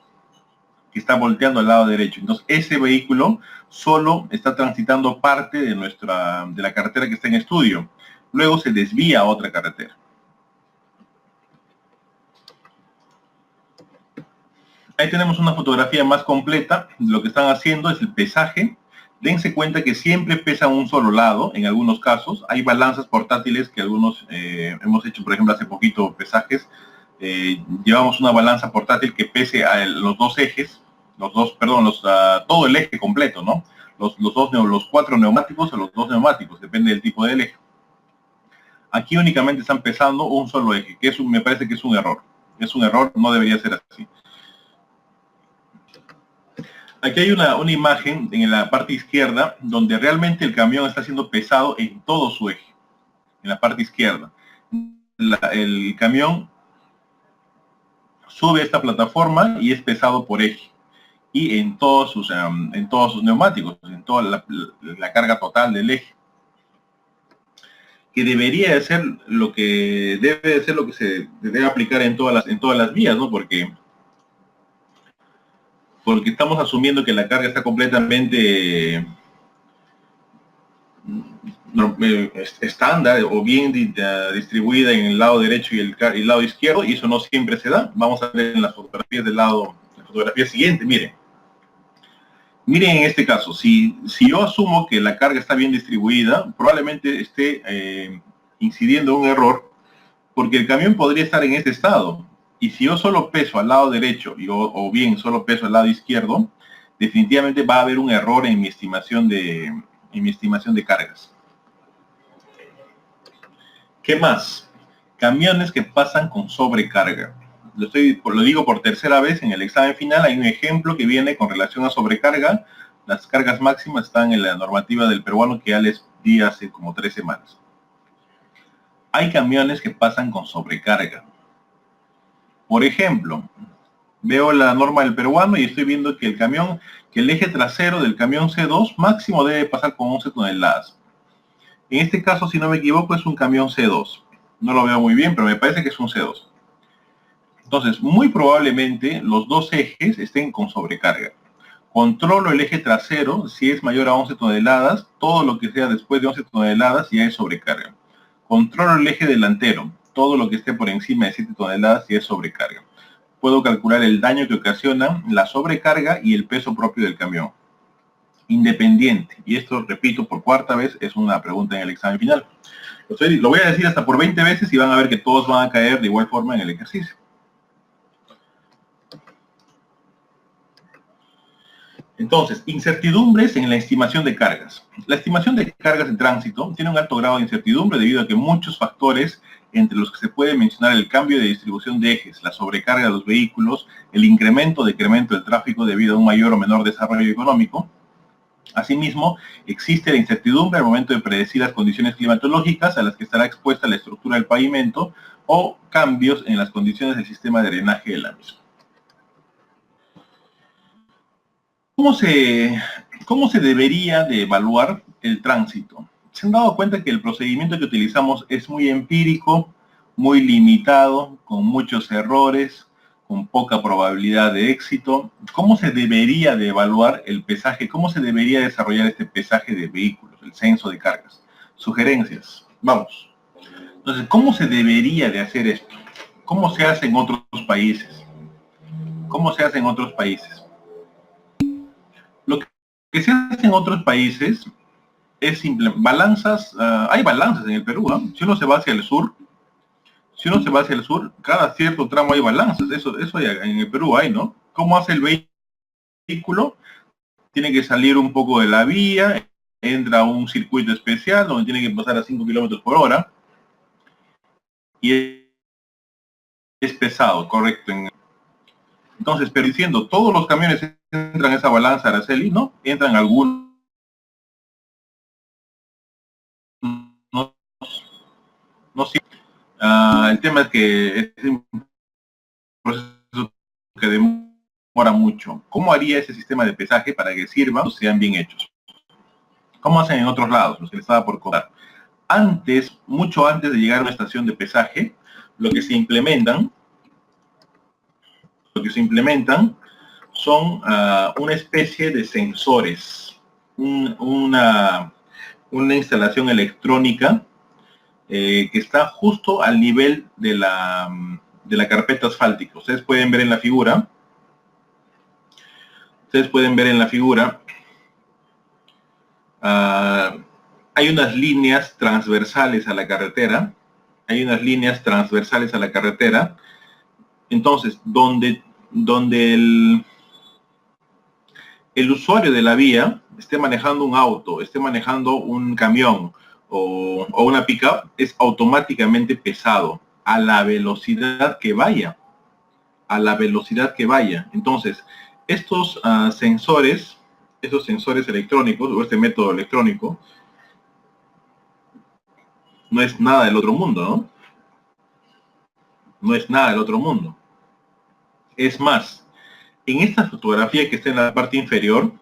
que está volteando al lado derecho. Entonces, ese vehículo solo está transitando parte de la carretera que está en estudio. Luego se desvía a otra carretera. Ahí tenemos una fotografía más completa. Lo que están haciendo es el pesaje. Dense cuenta que siempre pesan un solo lado, en algunos casos. Hay balanzas portátiles que algunos hemos hecho, por ejemplo, hace poquito pesajes. Llevamos una balanza portátil que pese a los dos ejes, todo el eje completo, ¿no? Los 4 neumáticos o los 2 neumáticos, depende del tipo del eje. Aquí únicamente están pesando un solo eje, que me parece que es un error. Es un error, no debería ser así. Aquí hay una imagen en la parte izquierda donde realmente el camión está siendo pesado en todo su eje, en la parte izquierda. El camión sube esta plataforma y es pesado por eje. Y en todos sus neumáticos, en toda la carga total del eje. Que debería de ser lo que se debe aplicar en todas las vías, ¿no? Porque estamos asumiendo que la carga está completamente estándar o bien distribuida en el lado derecho y el lado izquierdo, y eso no siempre se da. Vamos a ver en las fotografías la fotografía siguiente, miren. Miren en este caso, si yo asumo que la carga está bien distribuida, probablemente esté incidiendo un error, porque el camión podría estar en este estado. Y si yo solo peso al lado derecho o bien solo peso al lado izquierdo, definitivamente va a haber un error en mi estimación de cargas. ¿Qué más? Camiones que pasan con sobrecarga. Lo digo por tercera vez en el examen final. Hay un ejemplo que viene con relación a sobrecarga. Las cargas máximas están en la normativa del peruano que ya les di hace como 3 semanas. Hay camiones que pasan con sobrecarga. Por ejemplo, veo la norma del peruano y estoy viendo que el eje trasero del camión C2 máximo debe pasar con 11 toneladas. En este caso, si no me equivoco, es un camión C2. No lo veo muy bien, pero me parece que es un C2. Entonces, muy probablemente los dos ejes estén con sobrecarga. Controlo el eje trasero, si es mayor a 11 toneladas, todo lo que sea después de 11 toneladas ya es sobrecarga. Controlo el eje delantero, todo lo que esté por encima de 7 toneladas ya es sobrecarga. Puedo calcular el daño que ocasiona la sobrecarga y el peso propio del camión. Independiente, y esto, repito, por 4ª vez, es una pregunta en el examen final. Lo voy a decir hasta por 20 veces y van a ver que todos van a caer de igual forma en el ejercicio. Entonces, incertidumbres en la estimación de cargas. La estimación de cargas en tránsito tiene un alto grado de incertidumbre debido a que muchos factores, entre los que se puede mencionar el cambio de distribución de ejes, la sobrecarga de los vehículos, el incremento o decremento del tráfico debido a un mayor o menor desarrollo económico. Asimismo, existe la incertidumbre al momento de predecir las condiciones climatológicas a las que estará expuesta la estructura del pavimento o cambios en las condiciones del sistema de drenaje de la misma. ¿Cómo se debería de evaluar el tránsito? ¿Se han dado cuenta que el procedimiento que utilizamos es muy empírico, muy limitado, con muchos errores, con poca probabilidad de éxito? ¿Cómo se debería de evaluar el pesaje? ¿Cómo se debería desarrollar este pesaje de vehículos, el censo de cargas? Sugerencias. Vamos. Entonces, ¿cómo se debería de hacer esto? ¿Cómo se hace en otros países? ¿Cómo se hace en otros países? Lo que se hace en otros países es simple. Balanzas, hay balanzas en el Perú, ¿no? Si uno se va hacia el sur, cada cierto tramo hay balanzas. Eso en el Perú hay, ¿no? ¿Cómo hace el vehículo, tiene que salir un poco de la vía, entra a un circuito especial donde tiene que pasar a 5 kilómetros por hora y es pesado, correcto. Entonces, pero diciendo, todos los camiones entran en esa balanza, Araceli, ¿no? Entran algunos, no, no siempre. El tema es que es un proceso que demora mucho. ¿Cómo haría ese sistema de pesaje para que sirvan, sean bien hechos? ¿Cómo hacen en otros lados? Los que les estaba por contar. Antes, mucho antes de llegar a una estación de pesaje, lo que se implementan son una especie de sensores, una instalación electrónica que está justo al nivel de la carpeta asfáltica. Ustedes pueden ver en la figura, hay unas líneas transversales a la carretera, entonces donde el usuario de la vía esté manejando un auto, esté manejando un camión o una pickup, es automáticamente pesado a la velocidad que vaya. Entonces, estos sensores electrónicos, o este método electrónico, no es nada del otro mundo, ¿no? No es nada del otro mundo. Es más, en esta fotografía que está en la parte inferior,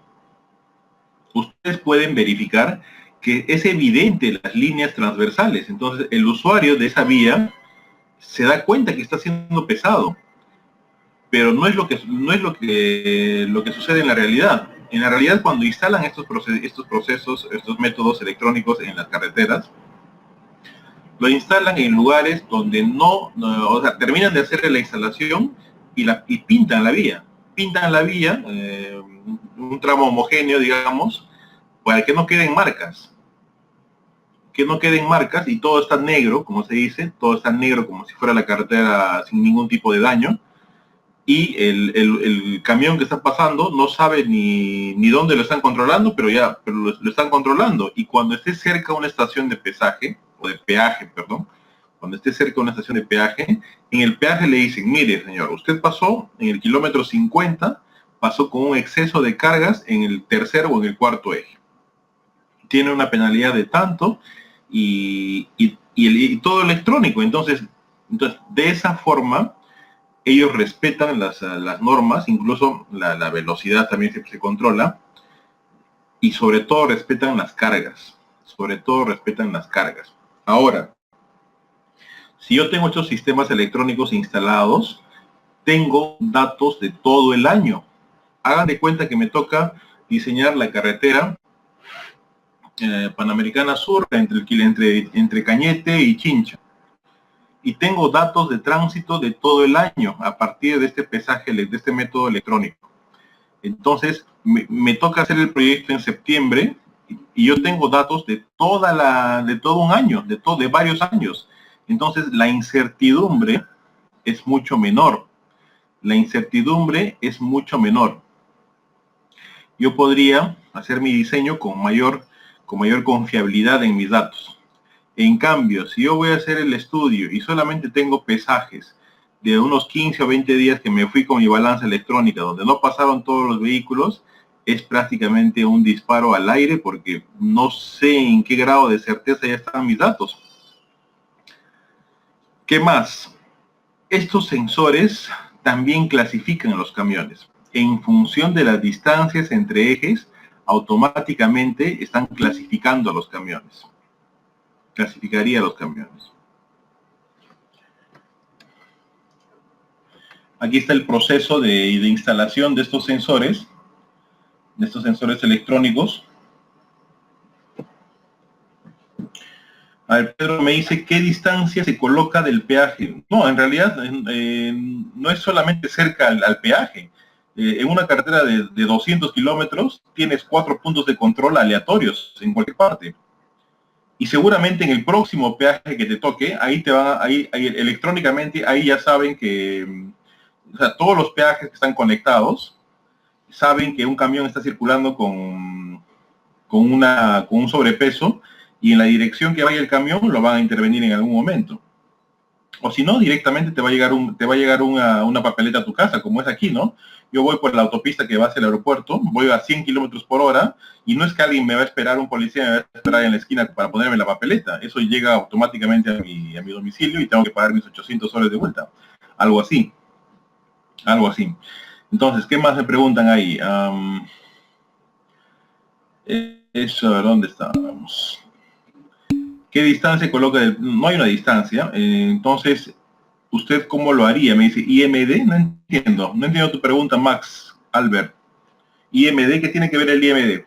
ustedes pueden verificar que es evidente las líneas transversales. Entonces, el usuario de esa vía se da cuenta que está siendo pesado, pero no es lo que sucede en la realidad. En la realidad, cuando instalan estos métodos electrónicos en las carreteras, lo instalan en lugares donde o sea, terminan de hacer la instalación y pintan la vía. Un tramo homogéneo, digamos, para que no queden marcas. Y todo está negro, como se dice, todo está negro como si fuera la carretera sin ningún tipo de daño. Y el camión que está pasando no sabe ni dónde lo están controlando, pero lo están controlando. Y cuando esté cerca de una estación de peaje, en el peaje le dicen, mire señor, usted pasó en el kilómetro 50, pasó con un exceso de cargas en el tercer o en el cuarto eje. Tiene una penalidad de tanto y todo electrónico. Entonces, de esa forma, ellos respetan las normas, incluso la velocidad también se controla, y sobre todo respetan las cargas. Ahora, si yo tengo estos sistemas electrónicos instalados, tengo datos de todo el año. Hagan de cuenta que me toca diseñar la carretera Panamericana Sur entre Cañete y Chincha. Y tengo datos de tránsito de todo el año a partir de este pesaje, de este método electrónico. Entonces, me toca hacer el proyecto en septiembre y yo tengo datos de todo un año, de varios años. Entonces, la incertidumbre es mucho menor. Yo podría hacer mi diseño con mayor confiabilidad en mis datos. En cambio, si yo voy a hacer el estudio y solamente tengo pesajes de unos 15 o 20 días que me fui con mi balanza electrónica, donde no pasaron todos los vehículos, es prácticamente un disparo al aire porque no sé en qué grado de certeza ya están mis datos. ¿Qué más? Estos sensores también clasifican a los camiones. En función de las distancias entre ejes, automáticamente están clasificando a los camiones. Clasificaría a los camiones. Aquí está el proceso de instalación de estos sensores electrónicos. A ver, Pedro me dice, ¿qué distancia se coloca del peaje? No, en realidad no es solamente cerca al peaje. En una carretera de 200 kilómetros tienes 4 puntos de control aleatorios en cualquier parte. Y seguramente en el próximo peaje que te toque, ahí electrónicamente, ahí ya saben que, o sea, todos los peajes que están conectados saben que un camión está circulando con un sobrepeso y en la dirección que vaya el camión lo van a intervenir en algún momento. O si no, directamente te va a llegar una papeleta a tu casa, como es aquí, ¿no? Yo voy por la autopista que va hacia el aeropuerto, voy a 100 kilómetros por hora y no es que alguien me va a esperar, un policía me va a esperar en la esquina para ponerme la papeleta. Eso llega automáticamente a mi domicilio y tengo que pagar mis 800 soles de vuelta. Algo así. Algo así. Entonces, ¿qué más me preguntan ahí? Eso, ¿dónde estábamos? ¿Qué distancia coloca? No hay una distancia. Entonces, ¿usted cómo lo haría? Me dice, ¿IMD? No entiendo tu pregunta, Max, Albert. ¿IMD? ¿Qué tiene que ver el IMD?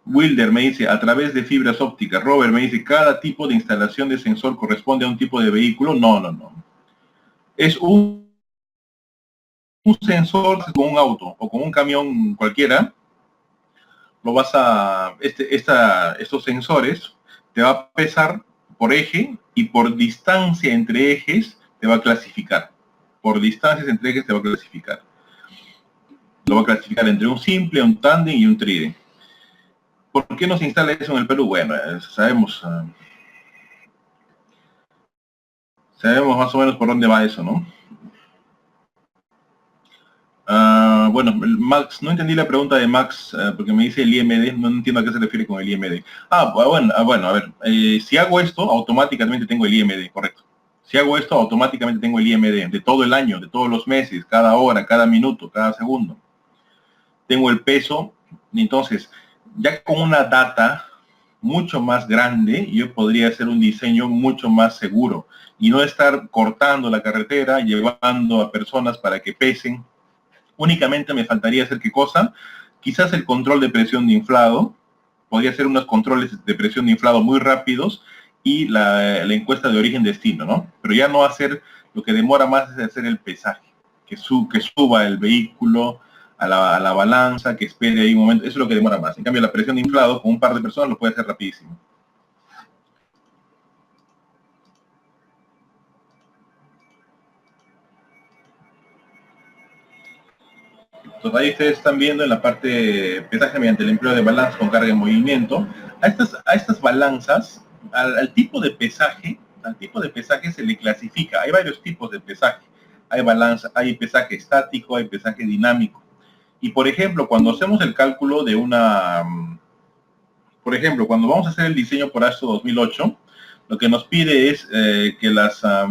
Wilder me dice, a través de fibras ópticas. Robert me dice, ¿cada tipo de instalación de sensor corresponde a un tipo de vehículo? No. Es un sensor con un auto o con un camión cualquiera. Lo vas a, estos sensores te va a pesar por eje y por distancia entre ejes te va a clasificar. Por distancias entre ejes te va a clasificar. Lo va a clasificar entre un simple, un tándem y un trident. ¿Por qué no se instala eso en el Perú? Bueno, sabemos más o menos por dónde va eso, ¿no? Bueno, Max, no entendí la pregunta de Max, porque me dice el IMD, no entiendo a qué se refiere con el IMD. Bueno, a ver, si hago esto, automáticamente tengo el IMD, correcto. Si hago esto, automáticamente tengo el IMD de todo el año, de todos los meses, cada hora, cada minuto, cada segundo. Tengo el peso, entonces, ya con una data mucho más grande, yo podría hacer un diseño mucho más seguro y no estar cortando la carretera, llevando a personas para que pesen. Únicamente me faltaría hacer qué cosa, quizás el control de presión de inflado, podría hacer unos controles de presión de inflado muy rápidos y la encuesta de origen-destino, ¿no? Pero ya no hacer, lo que demora más es hacer el pesaje, que suba el vehículo a la balanza, que espere ahí un momento, eso es lo que demora más. En cambio, la presión de inflado con un par de personas lo puede hacer rapidísimo. Entonces ahí ustedes están viendo en la parte de pesaje mediante el empleo de balanzas con carga en movimiento. A estas balanzas, al tipo de pesaje se le clasifica. Hay varios tipos de pesaje. Hay pesaje estático, hay pesaje dinámico. Y por ejemplo, cuando hacemos el cálculo de por ejemplo, cuando vamos a hacer el diseño por ASTO 2008, lo que nos pide es que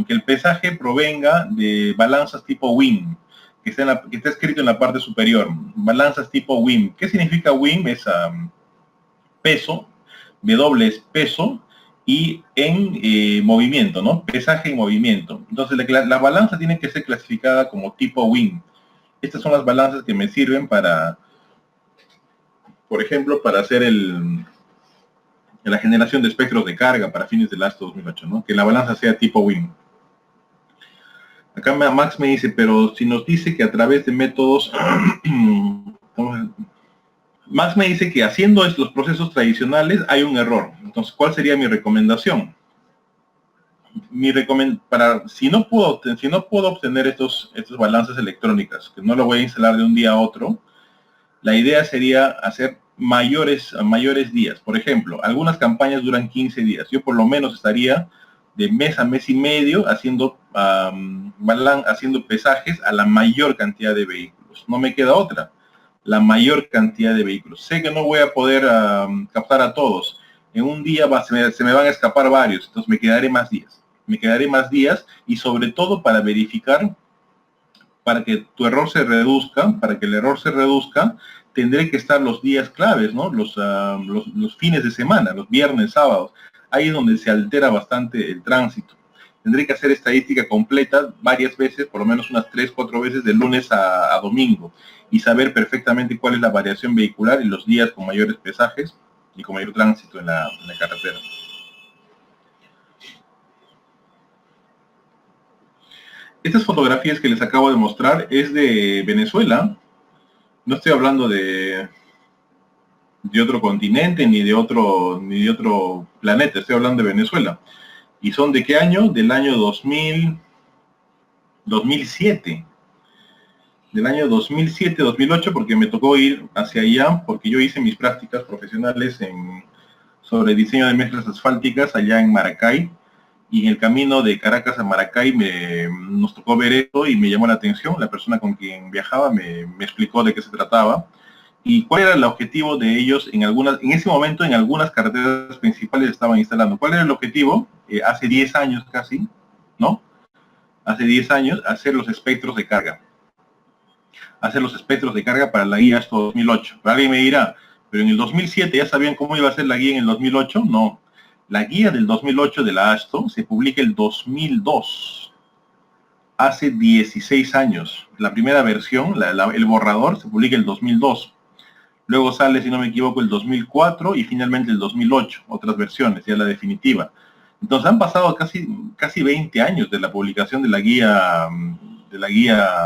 el pesaje provenga de balanzas tipo WIM, que está escrito en la parte superior, balanzas tipo WIM. ¿Qué significa WIM? Es peso, W es peso, y en movimiento, ¿no? Pesaje en movimiento. Entonces, la balanza tiene que ser clasificada como tipo WIM. Estas son las balanzas que me sirven para, por ejemplo, para hacer la generación de espectros de carga para fines del ASTO 2008, ¿no? Que la balanza sea tipo WIM. Acá Max me dice, pero si nos dice que a través de métodos... Max me dice que haciendo los procesos tradicionales hay un error. Entonces, ¿cuál sería mi recomendación? Si no puedo obtener estos balances electrónicas, que no lo voy a instalar de un día a otro, la idea sería hacer mayores días. Por ejemplo, algunas campañas duran 15 días. Yo por lo menos estaría de mes a mes y medio haciendo pesajes a la mayor cantidad de vehículos. No me queda otra. La mayor cantidad de vehículos. Sé que no voy a poder captar a todos. En un día se me van a escapar varios, entonces me quedaré más días. Me quedaré más días y sobre todo para verificar, para que tu error se reduzca, para que el error se reduzca, tendré que estar los días claves, ¿no? Los fines de semana, los viernes, sábados. Ahí es donde se altera bastante el tránsito. Tendré que hacer estadística completa varias veces, por lo menos unas 3, 4 veces de lunes a domingo, y saber perfectamente cuál es la variación vehicular y los días con mayores pesajes y con mayor tránsito en la carretera. Estas fotografías que les acabo de mostrar es de Venezuela. No estoy hablando de otro continente ni de otro planeta, estoy hablando de Venezuela. ¿Y son de qué año? Del año 2007. del año 2007-2008, porque me tocó ir hacia allá, porque yo hice mis prácticas profesionales sobre diseño de mezclas asfálticas allá en Maracay, y en el camino de Caracas a Maracay nos tocó ver esto y me llamó la atención. La persona con quien viajaba me explicó de qué se trataba y cuál era el objetivo de ellos en ese momento en algunas carreteras principales estaban instalando. ¿Cuál era el objetivo? Hace 10 años casi, ¿no? Hace 10 años, hacer los espectros de carga. Hacer los espectros de carga para la guía hasta 2008. Pero alguien me dirá, pero en el 2007 ya sabían cómo iba a ser la guía en el 2008. No. La guía del 2008 de la ASTO se publica el 2002. Hace 16 años. La primera versión, el borrador, se publica el 2002. Luego sale, si no me equivoco, el 2004 y finalmente el 2008. Otras versiones, ya la definitiva. Entonces han pasado casi 20 años de la publicación de la guía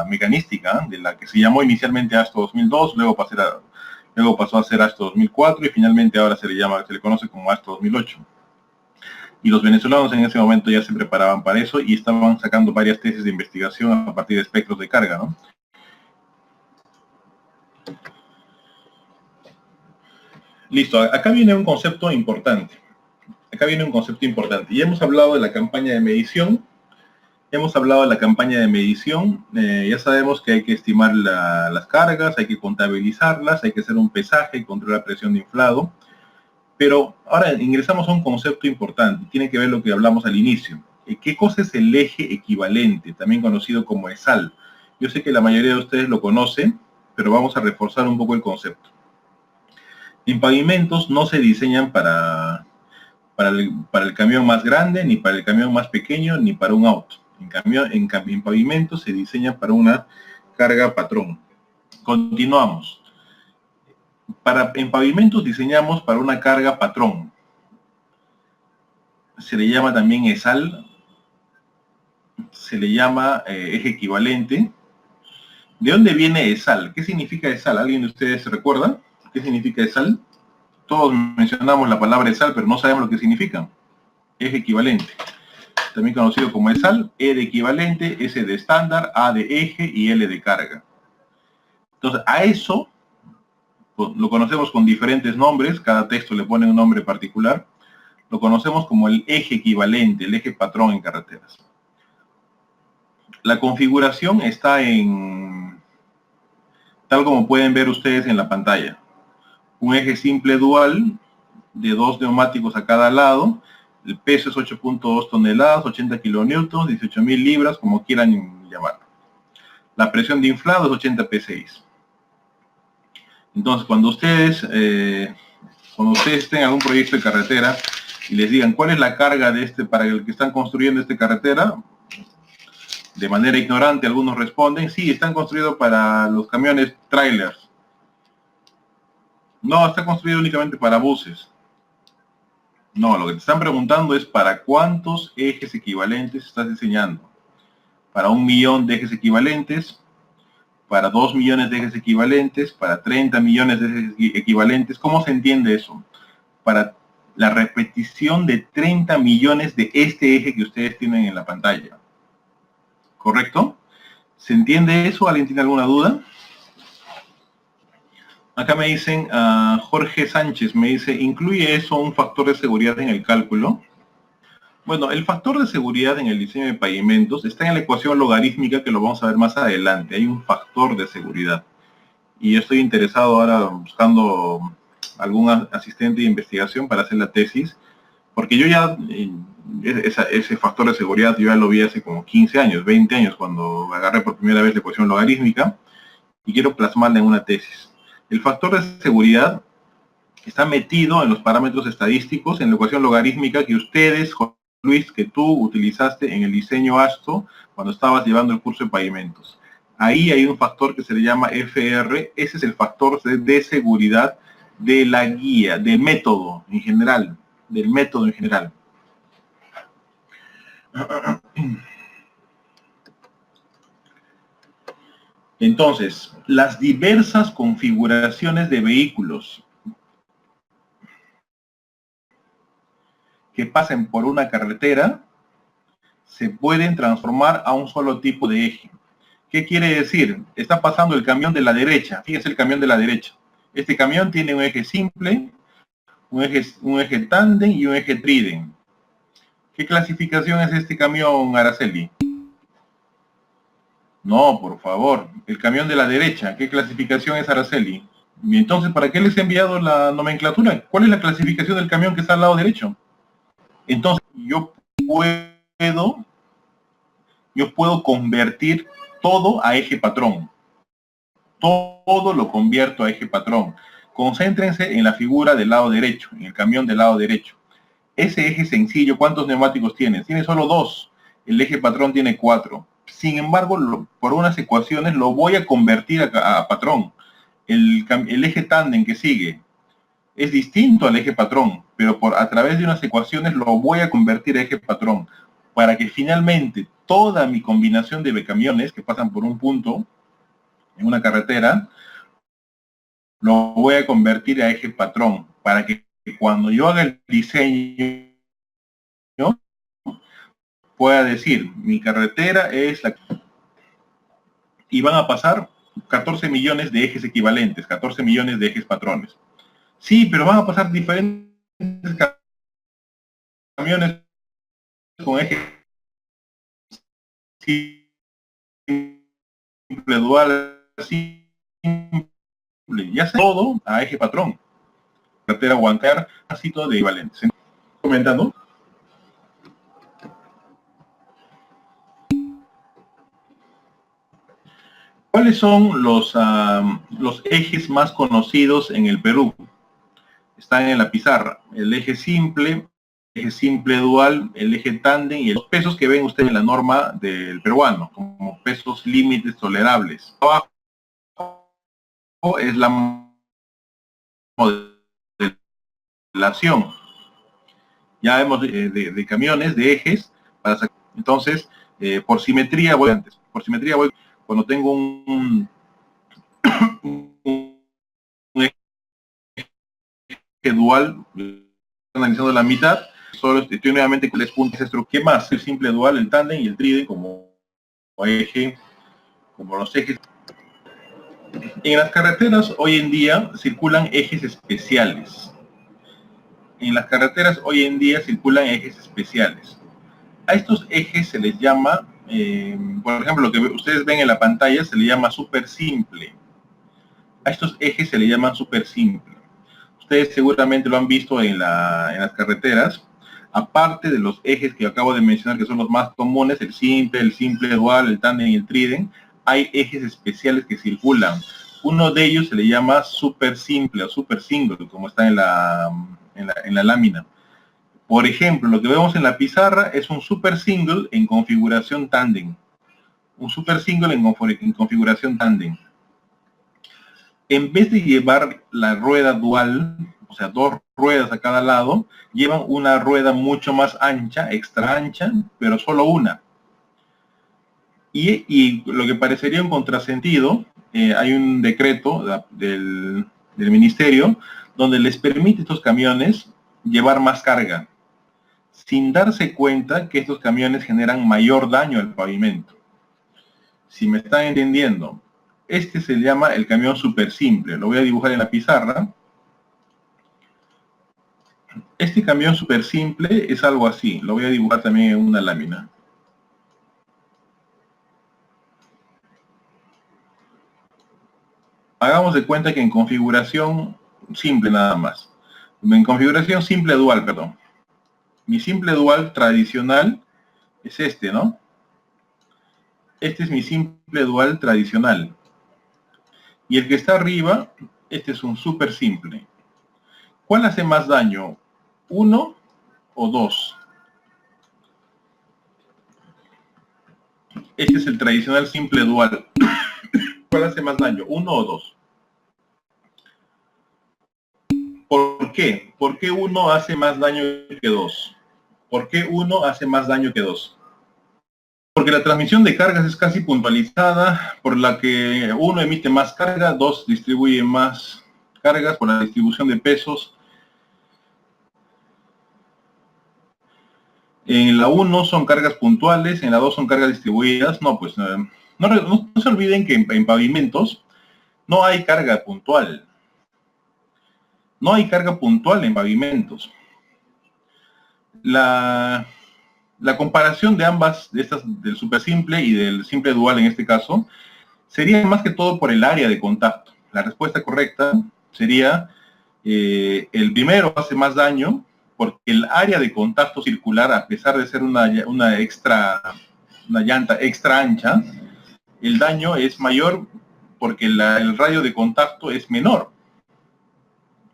mecanística, de la que se llamó inicialmente ASTO 2002, luego pasó a ser ASTO 2004 y finalmente ahora se le conoce como ASTO 2008. Y los venezolanos en ese momento ya se preparaban para eso y estaban sacando varias tesis de investigación a partir de espectros de carga, ¿no? Listo, acá viene un concepto importante. Ya hemos hablado de la campaña de medición. Ya sabemos que hay que estimar las cargas, hay que contabilizarlas, hay que hacer un pesaje y controlar la presión de inflado. Pero ahora ingresamos a un concepto importante, tiene que ver lo que hablamos al inicio. ¿Qué cosa es el eje equivalente, también conocido como ESAL? Yo sé que la mayoría de ustedes lo conocen, pero vamos a reforzar un poco el concepto. En pavimentos no se diseñan para el camión más grande, ni para el camión más pequeño, ni para un auto. En pavimentos se diseña para una carga patrón. Continuamos. En pavimentos diseñamos para una carga patrón. Se le llama también ESAL, se le llama eje equivalente. ¿De dónde viene ESAL? ¿Qué significa ESAL? ¿Alguien de ustedes se recuerda? ¿Qué significa ESAL? Todos mencionamos la palabra ESAL, pero no sabemos lo que significa. Eje equivalente. También conocido como ESAL, E de equivalente, S de estándar, A de eje y L de carga. Entonces, a eso lo conocemos con diferentes nombres, cada texto le pone un nombre particular. Lo conocemos como el eje equivalente, el eje patrón en carreteras. La configuración está tal como pueden ver ustedes en la pantalla. Un eje simple dual de 2 neumáticos a cada lado. El peso es 8.2 toneladas, 80 kilonewtons, 18.000 libras, como quieran llamarlo. La presión de inflado es 80 psi. Entonces, cuando ustedes estén en algún proyecto de carretera y les digan cuál es la carga para el que están construyendo esta carretera, de manera ignorante algunos responden, sí, están construidos para los camiones trailers. No, está construido únicamente para buses. No, lo que te están preguntando es para cuántos ejes equivalentes estás diseñando. Para 1 millón de ejes equivalentes, para 2 millones de ejes equivalentes, para 30 millones de ejes equivalentes. ¿Cómo se entiende eso? Para la repetición de 30 millones de este eje que ustedes tienen en la pantalla. ¿Correcto? ¿Se entiende eso? ¿Alguien tiene alguna duda? Acá me dicen, Jorge Sánchez me dice, ¿incluye eso un factor de seguridad en el cálculo? Bueno, el factor de seguridad en el diseño de pavimentos está en la ecuación logarítmica que lo vamos a ver más adelante. Hay un factor de seguridad. Y yo estoy interesado ahora buscando algún asistente de investigación para hacer la tesis, porque yo ya, ese factor de seguridad yo ya lo vi hace como 15 años, 20 años, cuando agarré por primera vez la ecuación logarítmica, y quiero plasmarla en una tesis. El factor de seguridad está metido en los parámetros estadísticos, en la ecuación logarítmica que ustedes, Luis, que tú utilizaste en el diseño ASTO cuando estabas llevando el curso de pavimentos. Ahí hay un factor que se le llama FR, ese es el factor de seguridad de la guía, del método en general, Entonces, las diversas configuraciones de vehículos que pasen por una carretera se pueden transformar a un solo tipo de eje. ¿Qué quiere decir? Está pasando el camión de la derecha. Fíjense el camión de la derecha. Este camión tiene un eje simple, un eje tándem y un eje tridem. ¿Qué clasificación es este camión, Araceli? No, por favor. El camión de la derecha. ¿Qué clasificación es, Araceli? Y entonces, ¿para qué les he enviado la nomenclatura? ¿Cuál es la clasificación del camión que está al lado derecho? Entonces, yo puedo convertir todo a eje patrón. Todo lo convierto a eje patrón. Concéntrense en la figura del lado derecho, en el camión del lado derecho. Ese eje sencillo, ¿cuántos neumáticos tiene? Tiene solo 2. El eje patrón tiene 4. Sin embargo, por unas ecuaciones lo voy a convertir a patrón. El eje tándem que sigue es distinto al eje patrón, pero a través de unas ecuaciones lo voy a convertir a eje patrón, para que finalmente toda mi combinación de camiones que pasan por un punto en una carretera, lo voy a convertir a eje patrón, para que cuando yo haga el diseño, pueda decir, mi carretera es la... Y van a pasar 14 millones de ejes equivalentes, 14 millones de ejes patrones. Sí, pero van a pasar diferentes camiones con eje simple, dual, simple, ya sea todo a eje patrón. Carretera Huancar, así todo de equivalentes. Comentando. ¿Cuáles son los ejes más conocidos en el Perú? Están en la pizarra. El eje simple dual, el eje tándem y los pesos que ven ustedes en la norma del peruano, como pesos límites tolerables. Abajo es la modelación. Ya vemos de camiones, de ejes, para sacar. Entonces, por simetría voy antes. Por simetría voy cuando tengo un eje dual, analizando la mitad, solo estoy nuevamente con 3 puntos. ¿Qué más? El simple dual, el tándem y el tridem como eje, como los ejes. En las carreteras hoy en día circulan ejes especiales. En las carreteras hoy en día circulan ejes especiales. A estos ejes se les llama, por ejemplo, lo que ustedes ven en la pantalla se le llama súper simple. A estos ejes se le llama súper simple. Ustedes seguramente lo han visto en las carreteras. Aparte de los ejes que acabo de mencionar, que son los más comunes, el simple dual, el tándem y el tridem, hay ejes especiales que circulan. Uno de ellos se le llama súper simple o súper single, como está en la lámina. Por ejemplo, lo que vemos en la pizarra es un super single en configuración tándem. Un super single en configuración tándem. En vez de llevar la rueda dual, o sea, 2 ruedas a cada lado, llevan una rueda mucho más ancha, extra ancha, pero solo una. Y lo que parecería un contrasentido, hay un decreto del ministerio donde les permite a estos camiones llevar más carga, sin darse cuenta que estos camiones generan mayor daño al pavimento. Si me están entendiendo, este se llama el camión súper simple. Lo voy a dibujar en la pizarra. Este camión súper simple es algo así. Lo voy a dibujar también en una lámina. Hagamos de cuenta que en configuración simple nada más. En configuración simple dual, perdón. Mi simple dual tradicional es este, ¿no? Este es mi simple dual tradicional. Y el que está arriba, este es un súper simple. ¿Cuál hace más daño? ¿1 o 2? Este es el tradicional simple dual. ¿Cuál hace más daño? ¿1 o 2? ¿Por qué? ¿Por qué 1 hace más daño que 2? ¿Por qué 1 hace más daño que 2? Porque la transmisión de cargas es casi puntualizada, por la que 1 emite más carga, 2 distribuye más cargas por la distribución de pesos. En la 1 son cargas puntuales, en la 2 son cargas distribuidas. No, pues No se olviden que en pavimentos no hay carga puntual. No hay carga puntual en pavimentos. La comparación de ambas, de estas, del super simple y del simple dual en este caso, sería más que todo por el área de contacto. La respuesta correcta sería el primero hace más daño porque el área de contacto circular, a pesar de ser una llanta extra ancha, el daño es mayor porque el radio de contacto es menor.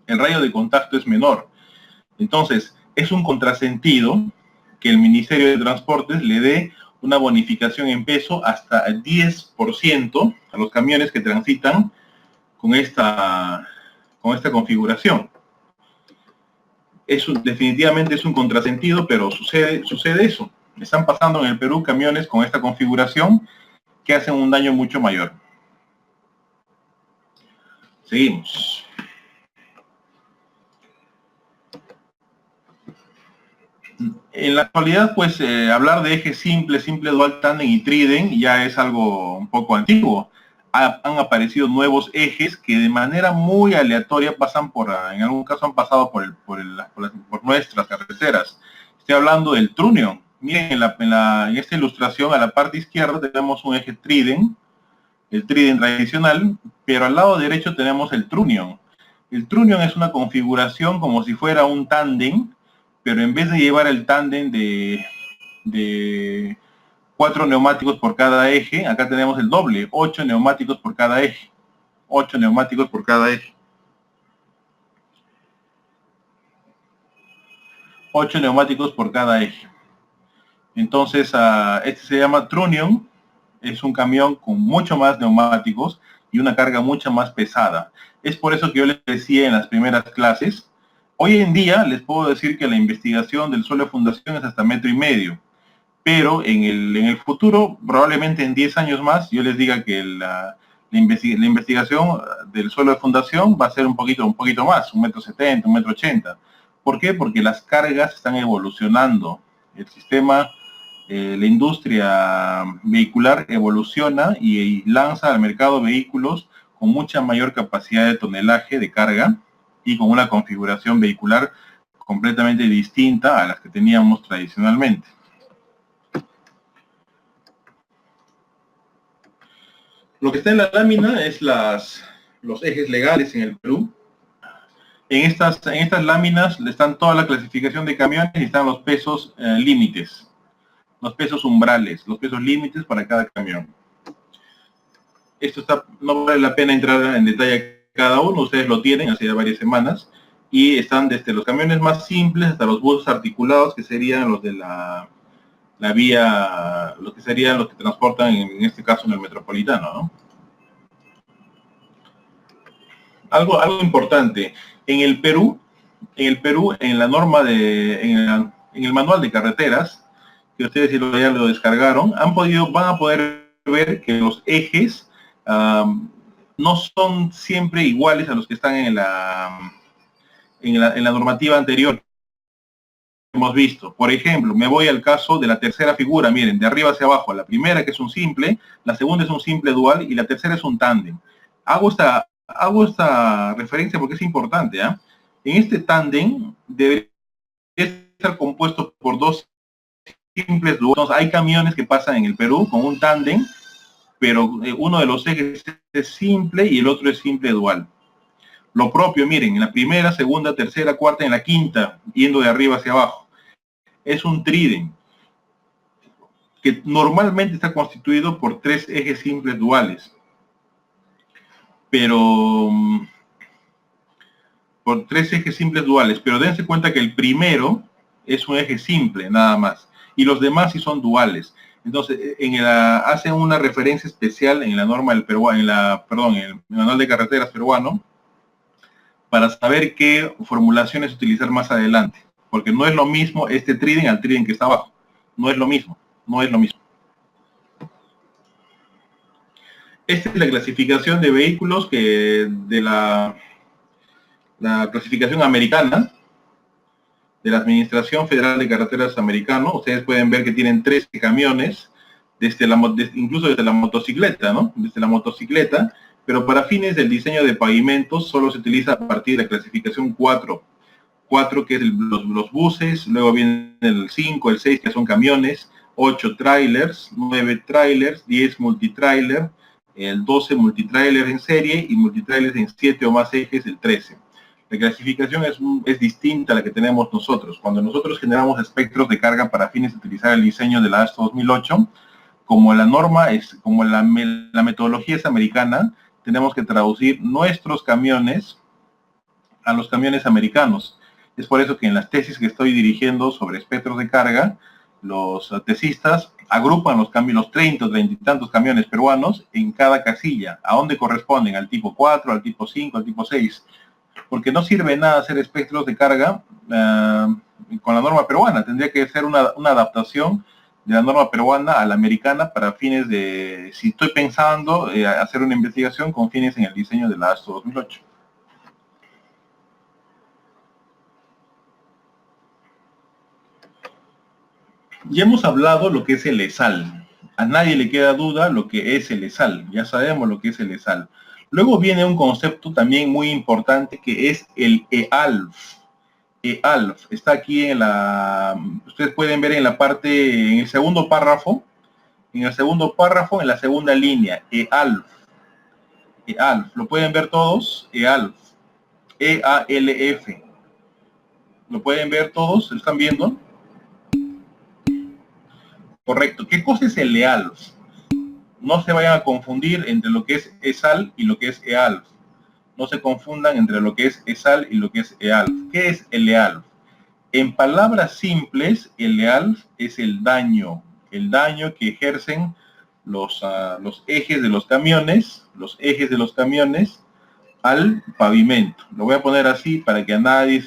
El radio de contacto es menor. Entonces, es un contrasentido que el Ministerio de Transportes le dé una bonificación en peso hasta el 10% a los camiones que transitan con esta configuración. Definitivamente es un contrasentido, pero sucede eso. Están pasando en el Perú camiones con esta configuración que hacen un daño mucho mayor. Seguimos. En la actualidad, pues, hablar de eje simple, dual, tándem y trident ya es algo un poco antiguo. Han aparecido nuevos ejes que de manera muy aleatoria pasan en algún caso han pasado por nuestras carreteras. Estoy hablando del Trunion. Miren, en esta ilustración, a la parte izquierda tenemos un eje trident, el trident tradicional, pero al lado derecho tenemos el Trunion. El Trunion es una configuración como si fuera un tándem, pero en vez de llevar el tándem de 4 neumáticos por cada eje, acá tenemos el doble, 8 neumáticos por cada eje. 8 neumáticos por cada eje. 8 neumáticos por cada eje. Entonces, este se llama Trunion, es un camión con mucho más neumáticos y una carga mucho más pesada. Es por eso que yo les decía en las primeras clases, hoy en día les puedo decir que la investigación del suelo de fundación es hasta 1,5 metros, pero en el futuro, probablemente en 10 años más, yo les diga que la investigación del suelo de fundación va a ser un poquito más, 1,70 m, 1,80 m. ¿Por qué? Porque las cargas están evolucionando. El sistema, la industria vehicular evoluciona y lanza al mercado vehículos con mucha mayor capacidad de tonelaje de carga y con una configuración vehicular completamente distinta a las que teníamos tradicionalmente. Lo que está en la lámina es los ejes legales en el Perú. En estas láminas están toda la clasificación de camiones y están los pesos límites, los pesos umbrales, los pesos límites para cada camión. No vale la pena entrar en detalle cada uno, ustedes lo tienen hace ya varias semanas, y están desde los camiones más simples hasta los buses articulados, que serían los de la vía, los que transportan en este caso en el metropolitano, ¿no? Algo importante, en el Perú, en la norma en el manual de carreteras, que ustedes ya lo descargaron, van a poder ver que los ejes no son siempre iguales a los que están en la normativa anterior que hemos visto. Por ejemplo, me voy al caso de la tercera figura, miren, de arriba hacia abajo, la primera que es un simple, la segunda es un simple dual y la tercera es un tándem. Hago esta referencia porque es importante. En este tándem debería estar compuesto por dos simples duales. Hay camiones que pasan en el Perú con un tándem, pero uno de los ejes es simple y el otro es simple dual. Lo propio, miren, en la primera, segunda, tercera, cuarta, en la quinta, yendo de arriba hacia abajo. Es un trident, que normalmente está constituido por 3 ejes simples duales. Pero por 3 ejes simples duales, pero dense cuenta que el primero es un eje simple, nada más. Y los demás sí son duales. Entonces, hacen una referencia especial en la norma del Perú, en el manual de carreteras peruano, para saber qué formulaciones utilizar más adelante. Porque no es lo mismo este trident al trident que está abajo. No es lo mismo. Esta es la clasificación de vehículos de la clasificación americana, de la Administración Federal de Carreteras americano. Ustedes pueden ver que tienen 13 camiones incluso desde la motocicleta, ¿no? Desde la motocicleta, pero para fines del diseño de pavimentos solo se utiliza a partir de la clasificación 4. 4 que es los buses, luego viene el 5, el 6 que son camiones, 8 trailers, 9 trailers, 10 multitrailer, el 12 multitrailer en serie y multitrailers en 7 o más ejes, el 13. La clasificación es distinta a la que tenemos nosotros. Cuando nosotros generamos espectros de carga para fines de utilizar el diseño de la ASTO 2008, como la norma es, como la metodología es americana, tenemos que traducir nuestros camiones a los camiones americanos. Es por eso que en las tesis que estoy dirigiendo sobre espectros de carga, los tesistas agrupan los 30 o 30 y tantos camiones peruanos en cada casilla, a dónde corresponden, al tipo 4, al tipo 5, al tipo 6, porque no sirve nada hacer espectros de carga con la norma peruana, tendría que ser una adaptación de la norma peruana a la americana para fines de, si estoy pensando hacer una investigación con fines en el diseño de la ASTO 2008. Ya hemos hablado lo que es el ESAL. A nadie le queda duda lo que es el ESAL. Ya sabemos lo que es el ESAL. Luego viene un concepto también muy importante que es el EALF. EALF está aquí en la... Ustedes pueden ver en la parte, en el segundo párrafo. En el segundo párrafo, en la segunda línea. EALF. EALF. ¿Lo pueden ver todos? EALF. EALF. ¿Lo pueden ver todos? ¿Lo están viendo? Correcto. ¿Qué cosa es el EALF? No se vayan a confundir entre lo que es ESAL y lo que es EALF. No se confundan entre lo que es ESAL y lo que es EALF. ¿Qué es el EALF? En palabras simples, el EALF es el daño que ejercen los ejes de los camiones, al pavimento. Lo voy a poner así para que a nadie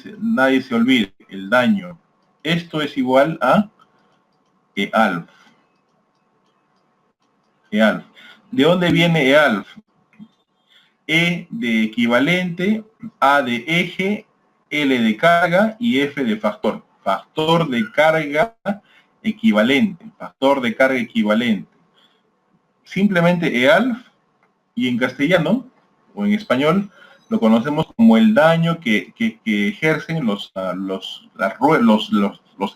se olvide. El daño. Esto es igual a EALF. EALF. ¿De dónde viene EALF? E de equivalente, A de eje, L de carga y F de factor. Factor de carga equivalente. Factor de carga equivalente. Simplemente EALF, y en castellano o en español lo conocemos como el daño que ejercen los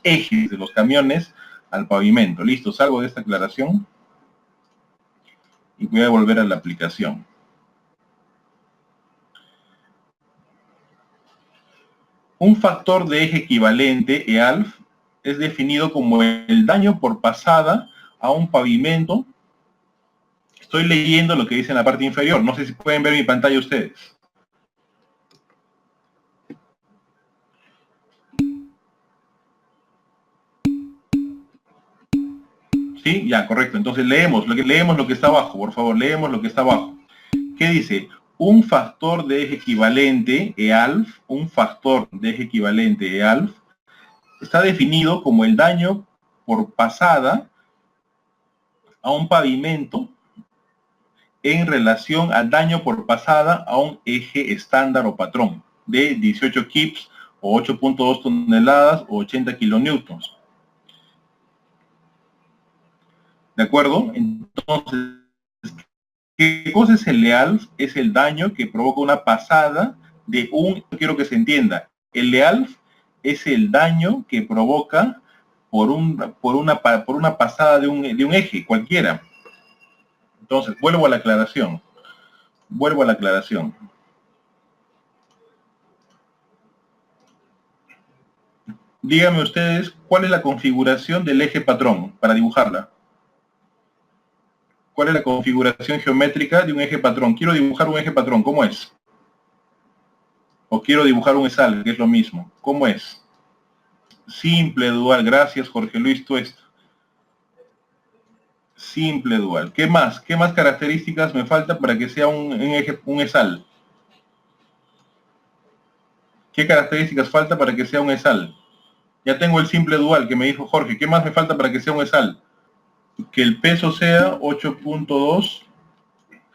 ejes de los camiones al pavimento. ¿Listo? Salgo de esta aclaración y voy a volver a la aplicación. Un factor de eje equivalente, EALF, es definido como el daño por pasada a un pavimento. Estoy leyendo lo que dice en la parte inferior. No sé si pueden ver mi pantalla ustedes. ¿Sí? Ya, correcto. Entonces leemos lo que está abajo, por favor. Leemos lo que está abajo. ¿Qué dice? Un factor de eje equivalente, EALF, está definido como el daño por pasada a un pavimento en relación al daño por pasada a un eje estándar o patrón de 18 kips o 8.2 toneladas o 80 kilonewtons. ¿De acuerdo? Entonces, ¿qué cosa es el EALF? Es el daño que provoca una pasada de un... Quiero que se entienda. El EALF es el daño que provoca por una pasada de un eje cualquiera. Entonces, vuelvo a la aclaración. Díganme ustedes cuál es la configuración del eje patrón para dibujarla. ¿Cuál es la configuración geométrica de un eje patrón? Quiero dibujar un eje patrón, ¿cómo es? O quiero dibujar un ESAL, que es lo mismo. ¿Cómo es? Simple dual. Gracias, Jorge Luis Tuesta. Simple dual. ¿Qué más? ¿Qué más características me falta para que sea un ESAL? ¿Qué características falta para que sea un ESAL? Ya tengo el simple dual que me dijo Jorge. ¿Qué más me falta para que sea un ESAL? Que el peso sea 8.2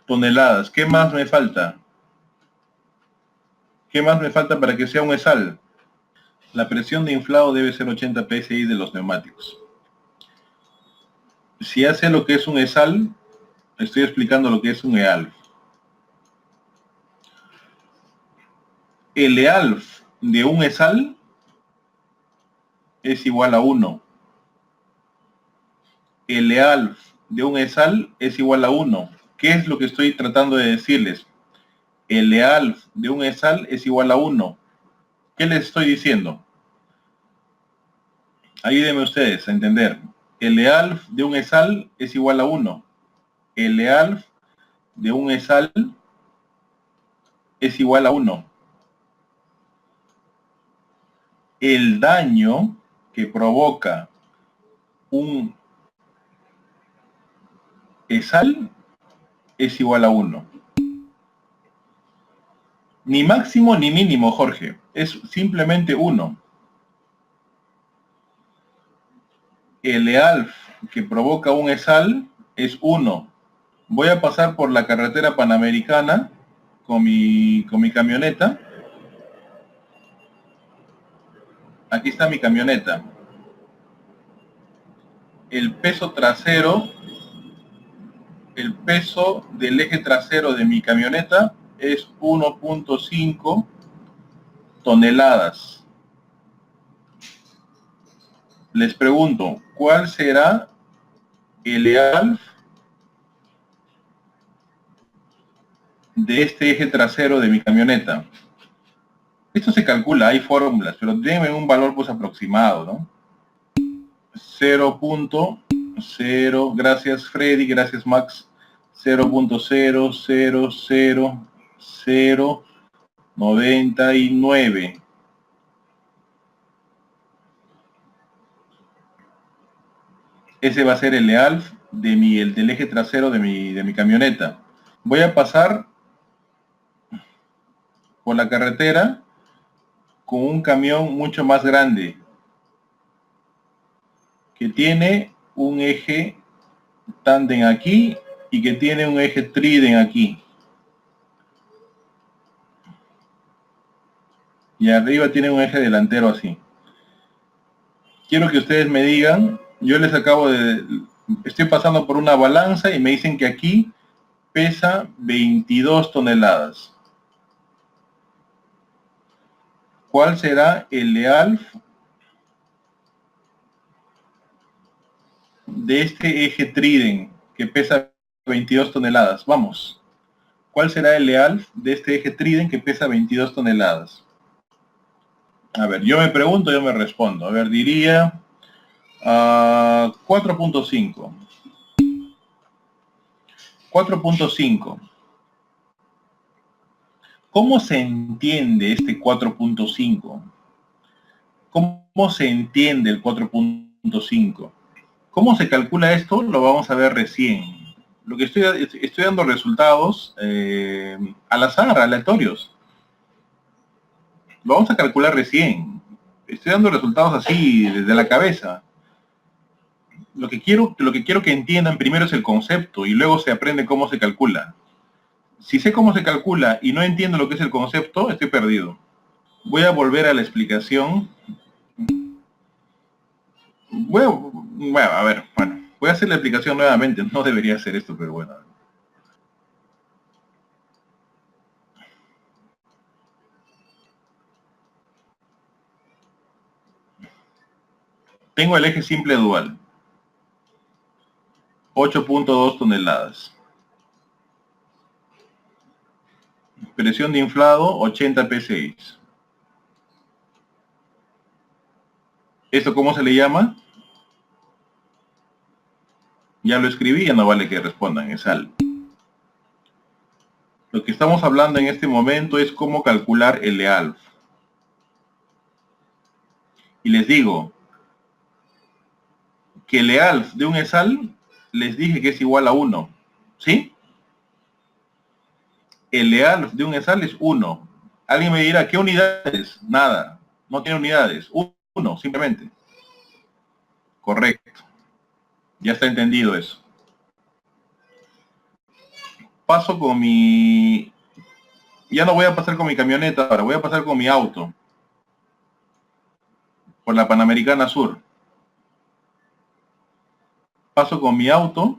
toneladas. ¿Qué más me falta? ¿Qué más me falta para que sea un ESAL? La presión de inflado debe ser 80 psi de los neumáticos. Si ya sé lo que es un ESAL, estoy explicando lo que es un EALF. El EALF de un ESAL es igual a 1. El EALF de un ESAL es igual a 1. ¿Qué es lo que estoy tratando de decirles? El EALF de un ESAL es igual a 1. ¿Qué les estoy diciendo? Ayúdenme ustedes a entender. El EALF de un ESAL es igual a 1. El EALF de un ESAL es igual a 1. El daño que provoca un ESAL es igual a 1. Ni máximo ni mínimo, Jorge. Es simplemente 1. El EALF que provoca un ESAL es 1. Voy a pasar por la carretera panamericana con mi camioneta. Aquí está mi camioneta. El peso trasero, el peso del eje trasero de mi camioneta es 1.5 toneladas. Les pregunto, ¿cuál será el EALF de este eje trasero de mi camioneta? Esto se calcula, hay fórmulas, pero denme un valor pues aproximado, ¿no? 0.0, gracias Freddy, gracias Max, 0.0000099. Ese va a ser el EALF el del eje trasero de mi camioneta. Voy a pasar por la carretera con un camión mucho más grande que tiene un eje tándem aquí y que tiene un eje trident aquí. Y arriba tiene un eje delantero así. Quiero que ustedes me digan, estoy pasando por una balanza y me dicen que aquí pesa 22 toneladas. ¿Cuál será el EALF de este eje trident que pesa 22 toneladas? Vamos. ¿Cuál será el EALF de este eje trident que pesa 22 toneladas? A ver, yo me pregunto, yo me respondo. A ver, diría 4.5. 4.5. ¿Cómo se entiende este 4.5? ¿Cómo se entiende el 4.5? ¿Cómo se calcula esto? Lo vamos a ver recién. Lo que estoy dando resultados al azar, aleatorios. Lo vamos a calcular recién. Estoy dando resultados así, desde la cabeza. Lo que quiero que entiendan primero es el concepto y luego se aprende cómo se calcula. Si sé cómo se calcula y no entiendo lo que es el concepto, estoy perdido. Voy a volver a la explicación. Voy a hacer la explicación nuevamente. No debería hacer esto, pero bueno. Tengo el eje simple dual. 8.2 toneladas. Presión de inflado, 80 psi. ¿Esto cómo se le llama? Ya lo escribí, ya no vale que respondan, es ESAL. Lo que estamos hablando en este momento es cómo calcular el EALF. Y les digo que el EALF de un ESAL, les dije que es igual a 1. ¿Sí? El EALF de un ESAL es 1. Alguien me dirá, ¿qué unidades? Nada, no tiene unidades. 1, simplemente. Correcto. Ya está entendido eso. Paso con mi... Ya no voy a pasar con mi camioneta ahora, voy a pasar con mi auto. Por la Panamericana Sur. Paso con mi auto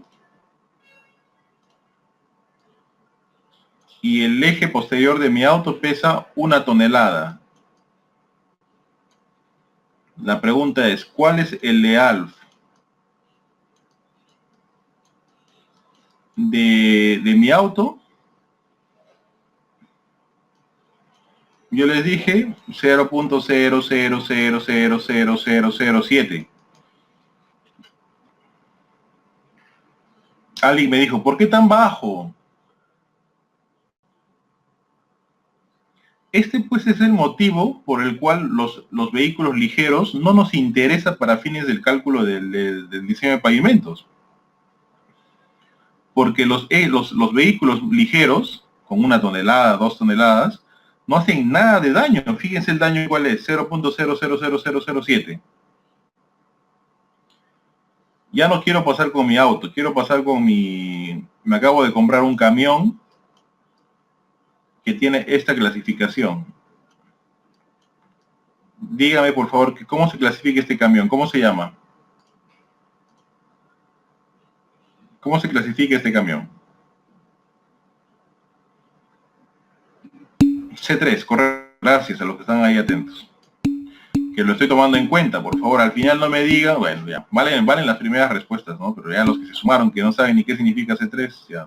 y el eje posterior de mi auto pesa 1 tonelada. La pregunta es, ¿cuál es el EALF de mi auto? Yo les dije 0.00000007. Alguien me dijo, ¿por qué tan bajo? Este pues es el motivo por el cual los vehículos ligeros no nos interesa para fines del cálculo del diseño de pavimentos. Porque los vehículos ligeros, con 1 tonelada, 2 toneladas, no hacen nada de daño. Fíjense el daño cuál es, 0.000007. Ya no quiero pasar con mi auto, quiero pasar con me acabo de comprar un camión que tiene esta clasificación. Dígame, por favor, ¿cómo se clasifica este camión? ¿Cómo se llama? ¿Cómo se clasifica este camión? C3, correcto. Gracias a los que están ahí atentos. Que lo estoy tomando en cuenta, por favor. Al final no me digan, bueno, ya, valen las primeras respuestas, ¿no? Pero ya los que se sumaron, que no saben ni qué significa C3, ya.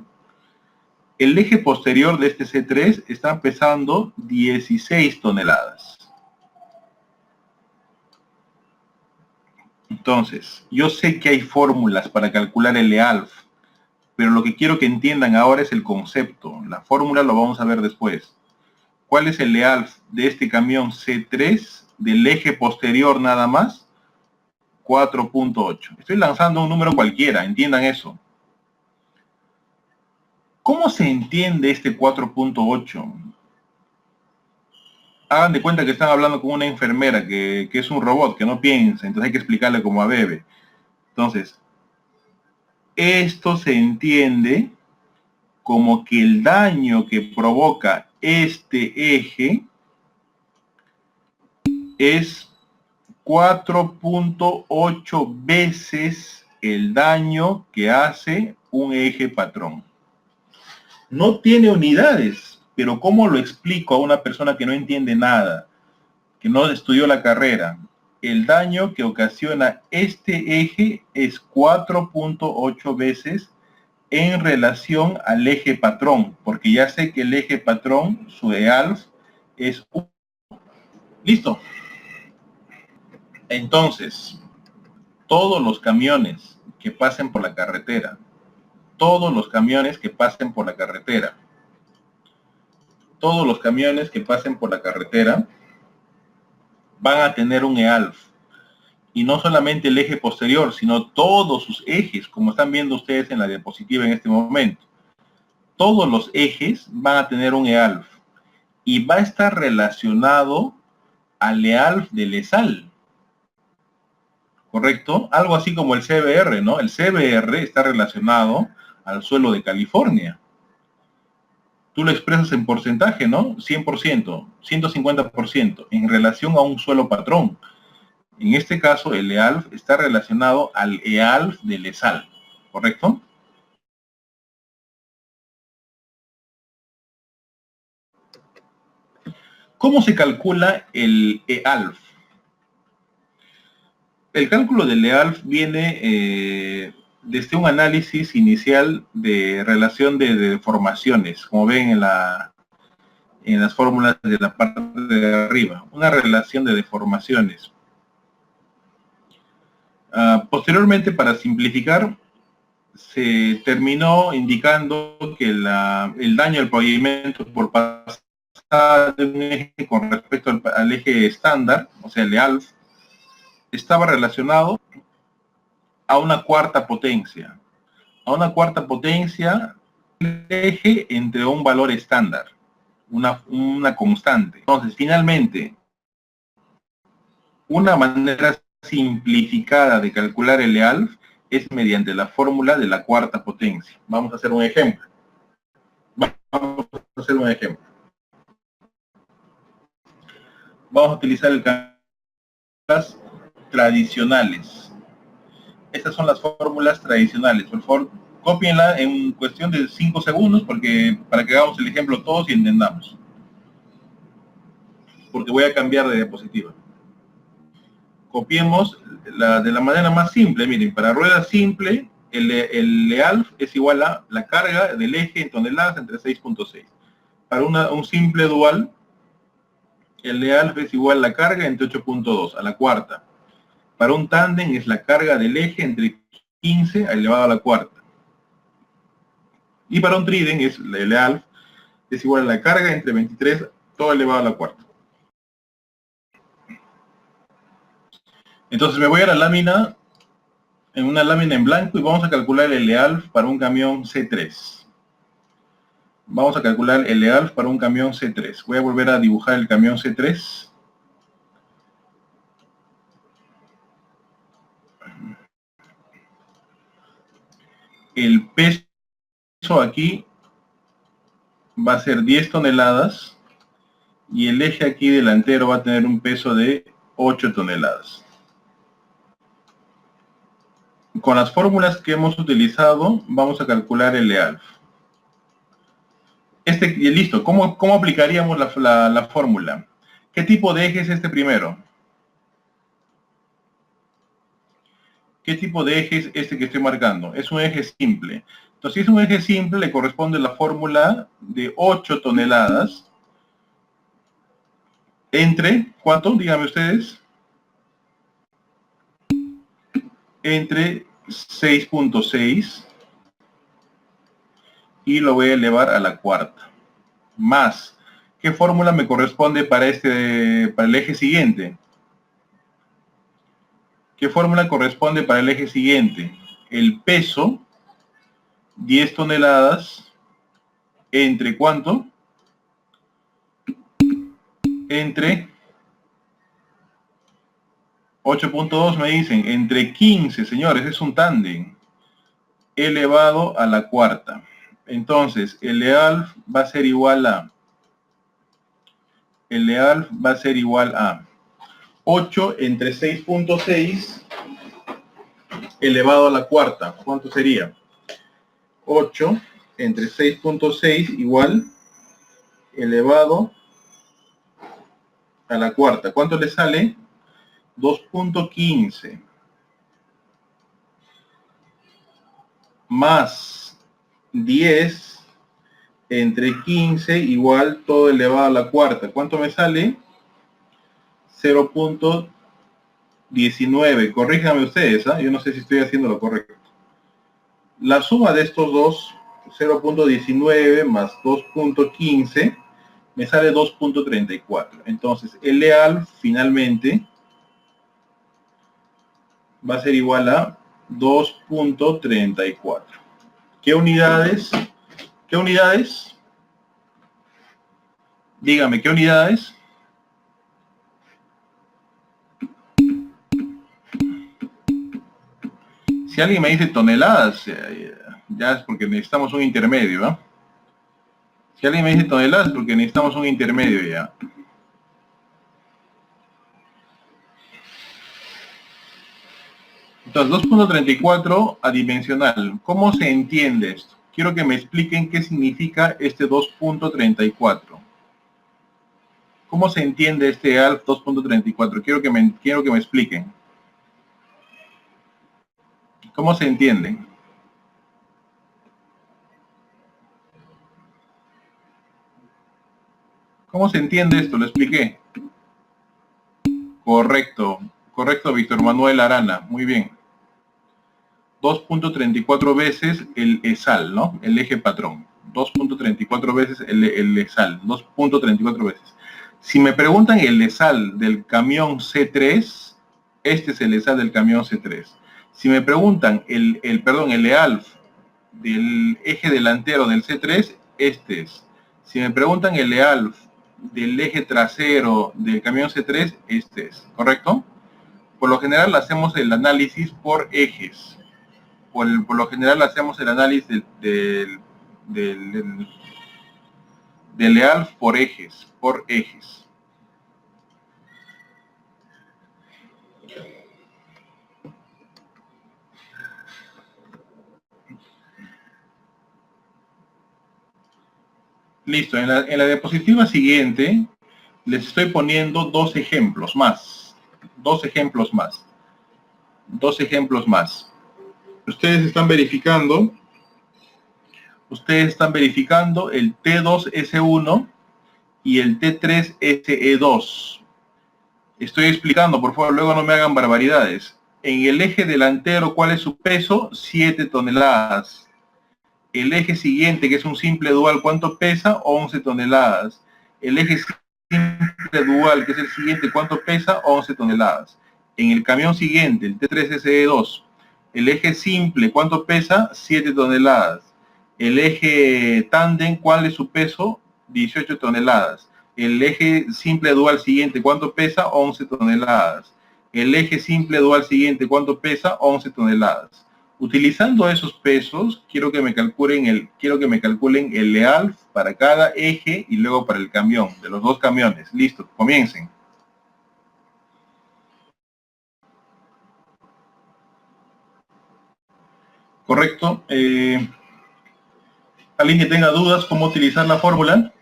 El eje posterior de este C3 está pesando 16 toneladas. Entonces, yo sé que hay fórmulas para calcular el EALF, pero lo que quiero que entiendan ahora es el concepto. La fórmula lo vamos a ver después. ¿Cuál es el EALF de este camión C3 del eje posterior nada más? 4.8. Estoy lanzando un número cualquiera, entiendan eso. ¿Cómo se entiende este 4.8? Hagan de cuenta que están hablando con una enfermera que es un robot, que no piensa, entonces hay que explicarle como a Bebe. Entonces, esto se entiende como que el daño que provoca este eje es 4.8 veces el daño que hace un eje patrón. No tiene unidades, pero ¿cómo lo explico a una persona que no entiende nada, que no estudió la carrera? El daño que ocasiona este eje es 4.8 veces en relación al eje patrón, porque ya sé que el eje patrón, su EALF, es 1. Listo. Entonces, todos los camiones que pasen por la carretera, todos los camiones que pasen por la carretera, todos los camiones que pasen por la carretera van a tener un EALF. Y no solamente el eje posterior, sino todos sus ejes, como están viendo ustedes en la diapositiva en este momento. Todos los ejes van a tener un EALF. Y va a estar relacionado al EALF del ESAL. ¿Correcto? Algo así como el CBR, ¿no? El CBR está relacionado al suelo de California. Tú lo expresas en porcentaje, ¿no? 100%, 150%, en relación a un suelo patrón. En este caso, el EALF está relacionado al EALF del ESAL, ¿correcto? ¿Cómo se calcula el EALF? El cálculo del EALF viene desde un análisis inicial de relación de deformaciones, como ven en las fórmulas de la parte de arriba, una relación de deformaciones. Posteriormente, para simplificar, se terminó indicando que el daño al pavimento por pasar de un eje con respecto al eje estándar, o sea, el EALF, estaba relacionado a una cuarta potencia. A una cuarta potencia el eje entre un valor estándar, una constante. Entonces, finalmente, una manera simplificada de calcular el EALF es mediante la fórmula de la cuarta potencia. Vamos a hacer un ejemplo. Vamos a hacer un ejemplo. Vamos a utilizar el caso tradicionales. Estas son las fórmulas tradicionales. Por favor, cópienla en cuestión de 5 segundos para que hagamos el ejemplo todos y entendamos. Porque voy a cambiar de diapositiva. Copiemos de la manera más simple. Miren, para rueda simple, el Lealf es igual a la carga del eje en toneladas entre 6.6. Para un simple dual, el Lealf es igual a la carga entre 8.2, a la cuarta. Para un tándem es la carga del eje entre 15 elevado a la cuarta. Y para un trident el Lealf es igual a la carga entre 23 todo elevado a la cuarta. Entonces me voy a la lámina, en una lámina en blanco, y vamos a calcular el Lealf para un camión C3. Vamos a calcular el Lealf para un camión C3. Voy a volver a dibujar el camión C3. El peso aquí va a ser 10 toneladas y el eje aquí delantero va a tener un peso de 8 toneladas. Con las fórmulas que hemos utilizado, vamos a calcular el Lealf. Listo, ¿cómo aplicaríamos la fórmula? ¿Qué tipo de eje es este primero? ¿Qué tipo de eje es este que estoy marcando? Es un eje simple. Entonces, si es un eje simple, le corresponde la fórmula de 8 toneladas entre, ¿cuánto? Díganme ustedes. Entre 6.6 y lo voy a elevar a la cuarta. Más, ¿qué fórmula me corresponde para el eje siguiente? ¿Qué fórmula corresponde para el eje siguiente? El peso, 10 toneladas, ¿entre cuánto? Entre 8.2 me dicen, entre 15, señores, es un tándem, elevado a la cuarta. Entonces, el Lealf va a ser igual a 8 entre 6.6 elevado a la cuarta. ¿Cuánto sería? 8 entre 6.6 igual elevado a la cuarta. ¿Cuánto le sale? 2.15 más 10 entre 15 igual todo elevado a la cuarta. ¿Cuánto me sale? 0.19. Corríjanme ustedes, ¿eh? Yo no sé si estoy haciendo lo correcto. La suma de estos dos, 0.19 más 2.15, me sale 2.34. Entonces, el Lealf finalmente va a ser igual a 2.34. ¿Qué unidades? ¿Qué unidades? Dígame, ¿qué unidades? Si alguien me dice toneladas, ya es porque necesitamos un intermedio, ¿eh? Si alguien me dice toneladas, es porque necesitamos un intermedio ya. Entonces, 2.34 adimensional. ¿Cómo se entiende esto? Quiero que me expliquen qué significa este 2.34. ¿Cómo se entiende este ALF 2.34? Quiero que me expliquen. ¿Cómo se entiende? ¿Cómo se entiende esto? Lo expliqué. Correcto, correcto, Víctor Manuel Arana. Muy bien. 2.34 veces el ESAL, ¿no? El eje patrón. 2.34 veces el ESAL. 2.34 veces. Si me preguntan el ESAL del camión C3, este es el ESAL del camión C3. Si me preguntan el EALF del eje delantero del C3, este es. Si me preguntan el EALF del eje trasero del camión C3, este es. ¿Correcto? Por lo general hacemos el análisis por ejes. Por lo general hacemos el análisis del Lealf por ejes. Listo, en la diapositiva siguiente les estoy poniendo dos ejemplos más. Dos ejemplos más. Dos ejemplos más. Ustedes están verificando el T2S1 y el T3SE2. Estoy explicando, por favor, luego no me hagan barbaridades. En el eje delantero, ¿cuál es su peso? 7 toneladas. El eje siguiente, que es un simple dual, ¿cuánto pesa? 11 toneladas. El eje simple dual, que es el siguiente, ¿cuánto pesa? 11 toneladas. En el camión siguiente, el T3SE2, el eje simple, ¿cuánto pesa? 7 toneladas. El eje tándem, ¿cuál es su peso? 18 toneladas. El eje simple dual siguiente, ¿cuánto pesa? 11 toneladas. El eje simple dual siguiente, ¿cuánto pesa? 11 toneladas. Utilizando esos pesos, quiero que me calculen el LEALF para cada eje y luego para el camión, de los dos camiones. Listo, comiencen. Correcto. ¿Alguien que tenga dudas cómo utilizar la fórmula?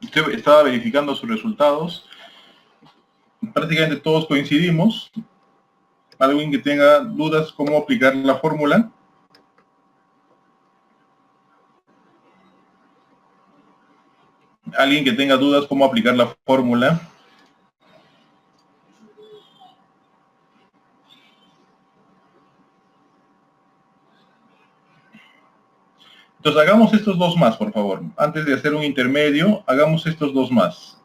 Usted estaba verificando sus resultados. Prácticamente todos coincidimos. ¿Alguien que tenga dudas cómo aplicar la fórmula? ¿Alguien que tenga dudas cómo aplicar la fórmula? Entonces hagamos estos dos más, por favor. Antes de hacer un intermedio, hagamos estos dos más.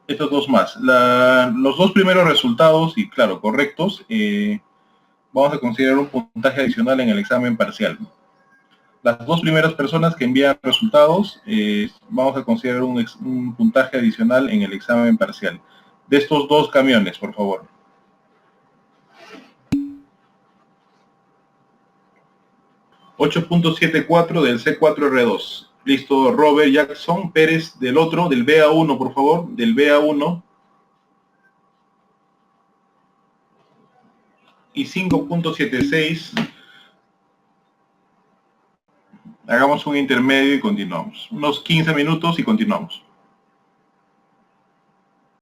Estos dos más. Los dos primeros resultados, y claro, correctos, vamos a considerar un puntaje adicional en el examen parcial. Las dos primeras personas que envían resultados, vamos a considerar un puntaje adicional en el examen parcial. De estos dos camiones, por favor. .74 del C4R2. Listo, Robert Jackson Pérez del otro, del BA1, por favor, del BA1. Y 5.76. Hagamos un intermedio y continuamos. Unos 15 minutos y continuamos.